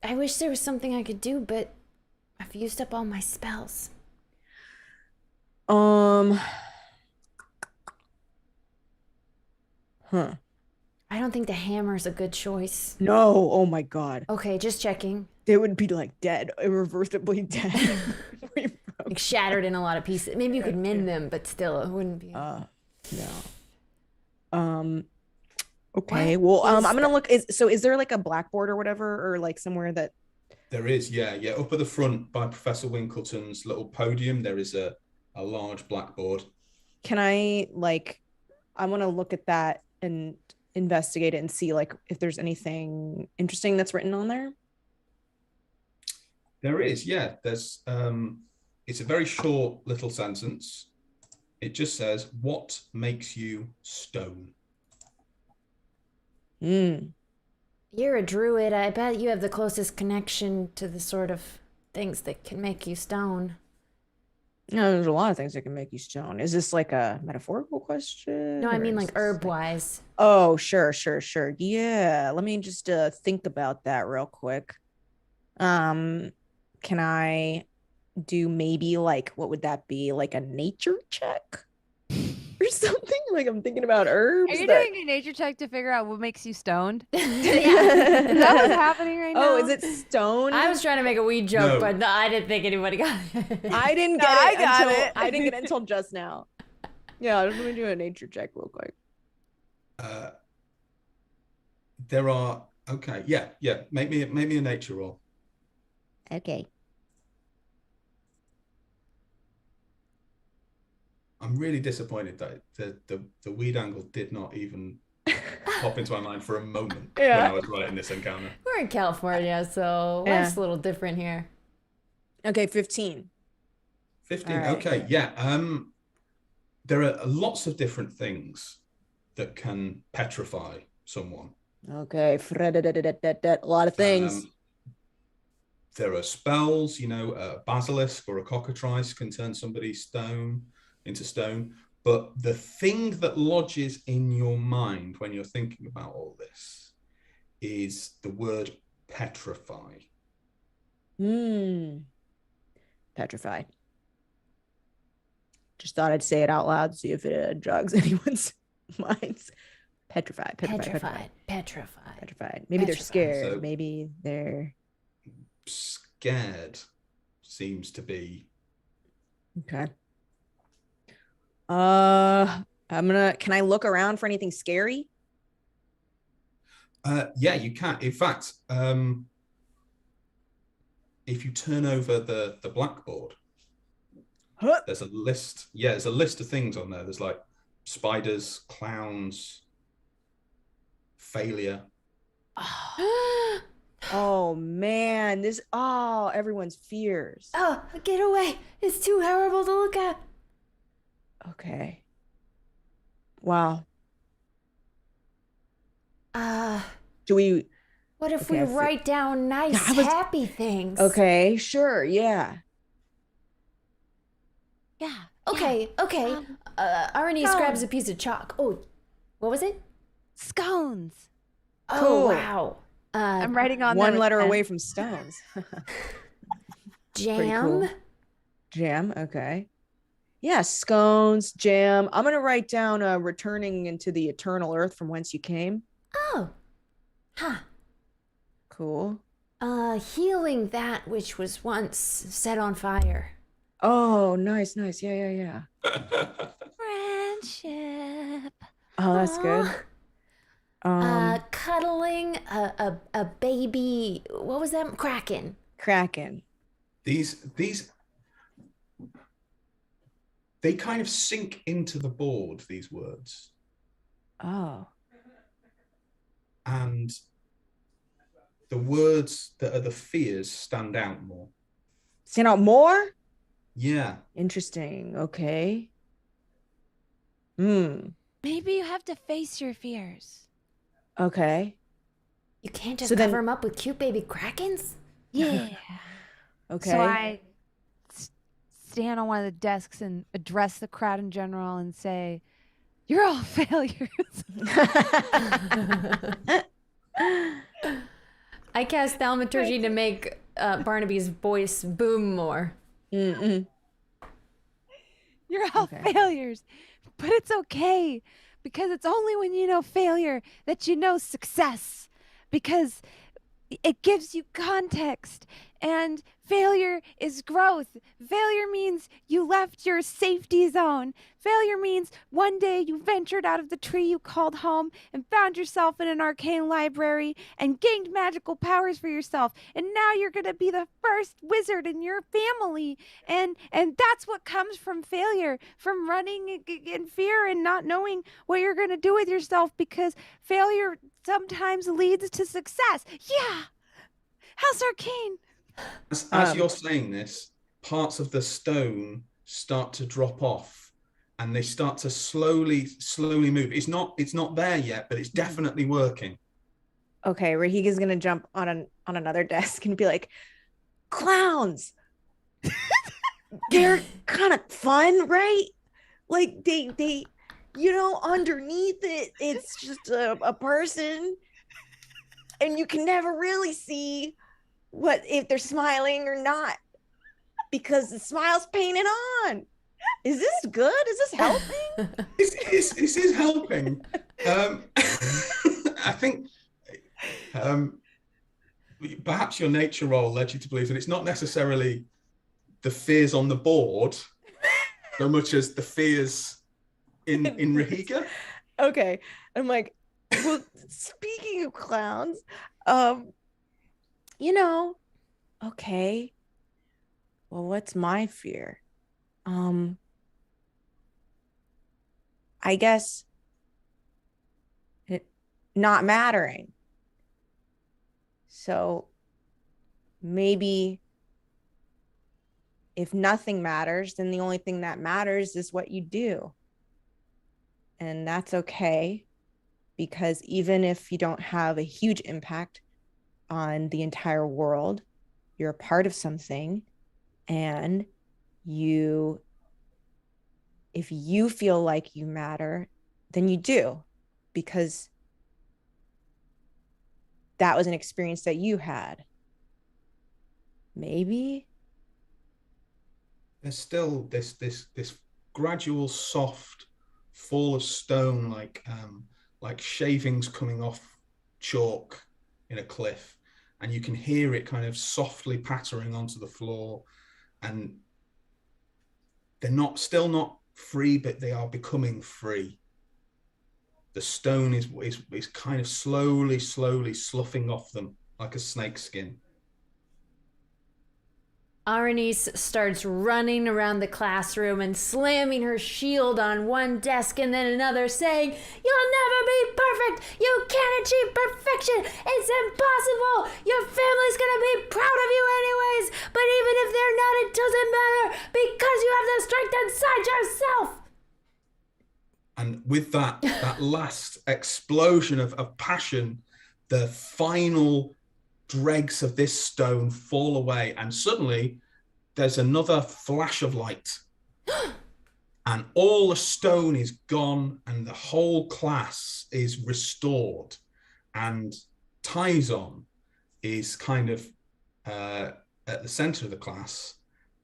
I wish there was something I could do, but I've used up all my spells. Huh. I don't think the hammer's a good choice. No, oh my God. Okay, just checking. They would be like dead, irreversibly dead. Like shattered in a lot of pieces. Maybe you could mend them, but still, it wouldn't be. No. Okay. Well, I'm gonna look. Is there like a blackboard or whatever, or like somewhere that? There is, yeah. Up at the front by Professor Winkleton's little podium, there is a large blackboard. Can I I want to look at that and investigate it and see like if there's anything interesting that's written on there. There is, yeah. There's it's a very short little sentence. It just says, "What makes you stone?" You're a druid. I bet you have the closest connection to the sort of things that can make you stone. There's a lot of things that can make you stone. Is this like a metaphorical question? No, I or mean is like this, herb-wise. Oh, sure. Yeah. Let me just think about that real quick. Can I do maybe like, what would that be? Like a nature check or something? Like I'm thinking about herbs. Are you that... doing a nature check to figure out what makes you stoned? Yeah. Is that what's happening right now? Oh, is it stone? I was trying to make a weed joke, No. but no, I didn't think anybody got it. I didn't No, get I it got until it. I didn't get it until just now. Yeah, let me do a nature check real quick. There are okay. Yeah. Make me a nature roll. Okay. I'm really disappointed that the weed angle did not even pop into my mind for a moment when I was writing this encounter. We're in California, so life's a little different here. Okay, 15. 15. All right. Okay, yeah. There are lots of different things that can petrify someone. Okay, a lot of things. There are spells, a basilisk or a cockatrice can turn somebody into stone. But the thing that lodges in your mind when you're thinking about all this is the word petrify. Petrified. Just thought I'd say it out loud, see if it jogs anyone's minds. Petrified. Maybe they're scared. So, maybe they're scared seems to be. Okay. Can I look around for anything scary? Yeah, you can. In fact, if you turn over the blackboard, there's a list. Yeah, there's a list of things on there. There's like spiders, clowns, failure. Oh man, everyone's fears. Oh, get away. It's too horrible to look at. Okay. Wow. Do we What if we write down nice, happy things? Okay, sure, yeah. Yeah. Okay. Arnie grabs a piece of chalk. Oh, what was it? Scones. Oh, Cool. wow. I'm writing on One there letter with away from stones. Jam. Cool. Jam, okay. Yeah, scones, jam. I'm gonna write down returning into the eternal earth from whence you came. Oh. Huh. Cool. Healing that which was once set on fire. Oh, nice. Yeah. Friendship. Oh, that's good. Cuddling a baby. What was that? Kraken. These they kind of sink into the board, these words. Oh. And the words that are the fears stand out more. Stand out more? Yeah. Interesting. Okay. Maybe you have to face your fears. Okay. You can't just So then- cover them up with cute baby krakens? Yeah. Okay. So I stand on one of the desks and address the crowd in general and say, "You're all failures." I cast thaumaturgy to make Barnaby's voice boom more. Mm-mm. You're all Okay. failures, but it's okay because it's only when you know failure that you know success, because it gives you context, and failure is growth. Failure means you left your safety zone. Failure means one day you ventured out of the tree you called home and found yourself in an arcane library and gained magical powers for yourself. And now you're going to be the first wizard in your family. And that's what comes from failure, from running in fear and not knowing what you're going to do with yourself, because failure sometimes leads to success. Yeah. How's Arcane? As you're saying this, parts of the stone start to drop off and they start to slowly move. It's not there yet, but it's definitely working. Okay, Rahiga's gonna jump on another desk and be like, "Clowns, they're kind of fun, right? Like they, underneath it's just a person, and you can never really see what if they're smiling or not. because the smile's painted on. Is this good? Is this helping? This is helping. I think perhaps your nature roll led you to believe that it's not necessarily the fears on the board so much as the fears in Rahiga. Okay. I'm like, well, speaking of clowns, okay. Well, what's my fear? I guess it not mattering. So maybe if nothing matters, then the only thing that matters is what you do. And that's okay, because even if you don't have a huge impact on the entire world, you're a part of something, and if you feel like you matter, then you do, because that was an experience that you had. Maybe there's still this gradual soft fall of stone, like shavings coming off chalk in a cliff, and you can hear it kind of softly pattering onto the floor, and they're still not free, but they are becoming free. The stone is kind of slowly sloughing off them like a snake skin. Aranice starts running around the classroom and slamming her shield on one desk and then another, saying, "You'll never be perfect! You can't achieve perfection! It's impossible! Your family's gonna be proud of you anyways! But even if they're not, it doesn't matter, because you have the strength inside yourself!" And with that last explosion of passion, the final dregs of this stone fall away, and suddenly there's another flash of light and all the stone is gone and the whole class is restored, and Tyson is kind of at the center of the class,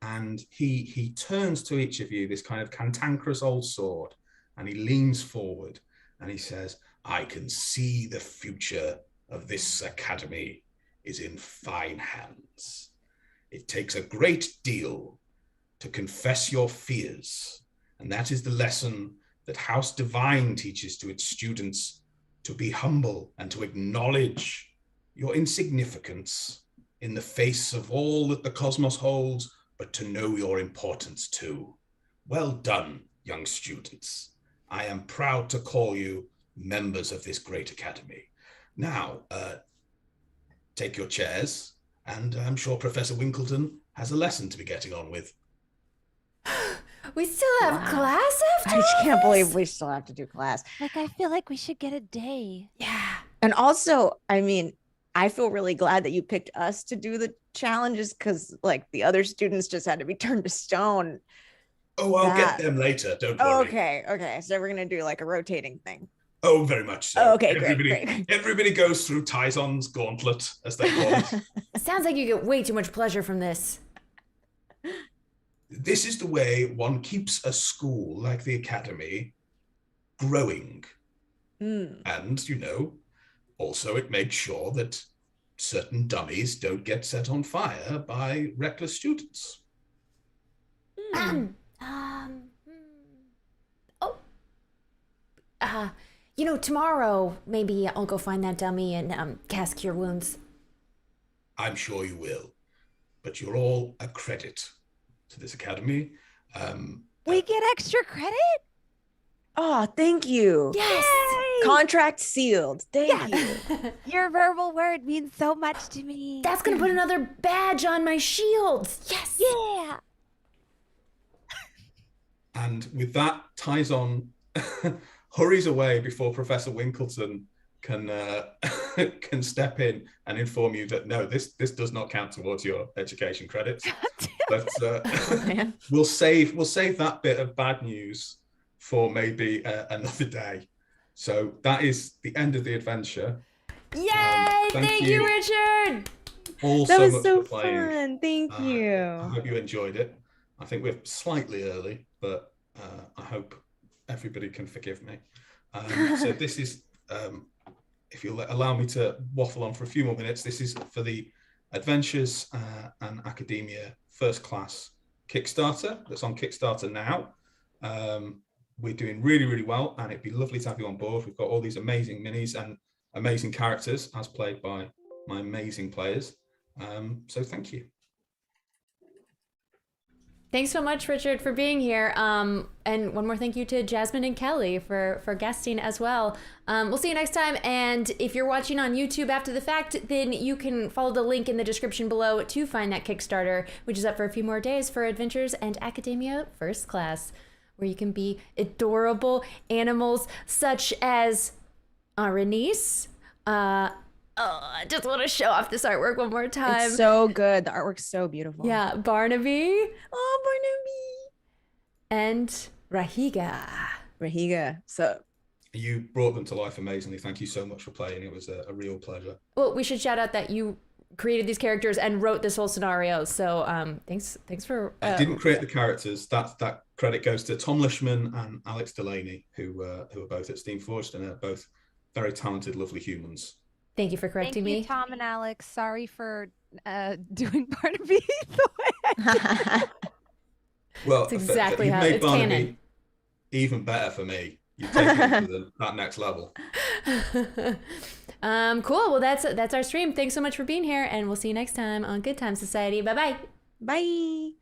and he turns to each of you, this kind of cantankerous old sword, and he leans forward and he says, "I can see the future of this academy is in fine hands. It takes a great deal to confess your fears, and that is the lesson that House Divine teaches to its students, to be humble and to acknowledge your insignificance in the face of all that the cosmos holds, but to know your importance too. Well done, young students. I am proud to call you members of this great academy. Now, take your chairs, and I'm sure Professor Winkleton has a lesson to be getting on with." We still have class after I just all can't this? believe we still have to do class. Like, I feel like we should get a day. Yeah. And also, I mean, I feel really glad that you picked us to do the challenges, because like the other students just had to be turned to stone. Oh, I'll That- get them later, don't Oh, worry. okay. So we're gonna do like a rotating thing. Oh, very much so. Oh, okay, great. Everybody goes through Tyson's gauntlet, as they call it. It sounds like you get way too much pleasure from this. This is the way one keeps a school like the academy growing. And, also it makes sure that certain dummies don't get set on fire by reckless students. Tomorrow maybe I'll go find that dummy and cast Cure Wounds. I'm sure you will. But you're all a credit to this academy. We get extra credit? Oh, thank you. Yes! Contract sealed. Thank you. Your verbal word means so much to me. That's gonna put another badge on my shield. Yes! Yeah. And with that, Tyson hurries away before Professor Winkleton can can step in and inform you that no, this does not count towards your education credits. But we'll save that bit of bad news for maybe another day. So that is the end of the adventure. Yay! Thank you, Richard! all That so was much so for playing. fun. Thank I you. hope you enjoyed it. I think we're slightly early, but I hope everybody can forgive me. So this is, if you'll allow me to waffle on for a few more minutes, this is for the Adventures and Academia First Class Kickstarter that's on Kickstarter now. We're doing really, really well, and it'd be lovely to have you on board. We've got all these amazing minis and amazing characters as played by my amazing players. So thank you. Thanks so much, Richard, for being here. And one more thank you to Jasmine and Kelly for guesting as well. We'll see you next time. And if you're watching on YouTube after the fact, then you can follow the link in the description below to find that Kickstarter, which is up for a few more days for Adventures and Academia First Class, where you can be adorable animals such as Renice. I just want to show off this artwork one more time. It's so good. The artwork's so beautiful. Yeah, Barnaby. Oh, And Rahiga. Barnaby. Rahiga. So You brought them to life amazingly. Thank you so much for playing. It was a real pleasure. Well, we should shout out that you created these characters and wrote this whole scenario. So thanks for. I didn't create the characters. That credit goes to Tom Lishman and Alex Delaney, who are both at Steamforged and are both very talented, lovely humans. Thank you for correcting Thank you, me. Tom and Alex. Sorry for doing Barnaby the way I did. Well, It's exactly you've how made it's Barnaby canon. even better for me. You've taken it to that next level. Cool. Well, that's our stream. Thanks so much for being here, and we'll see you next time on Good Time Society. Bye-bye. bye.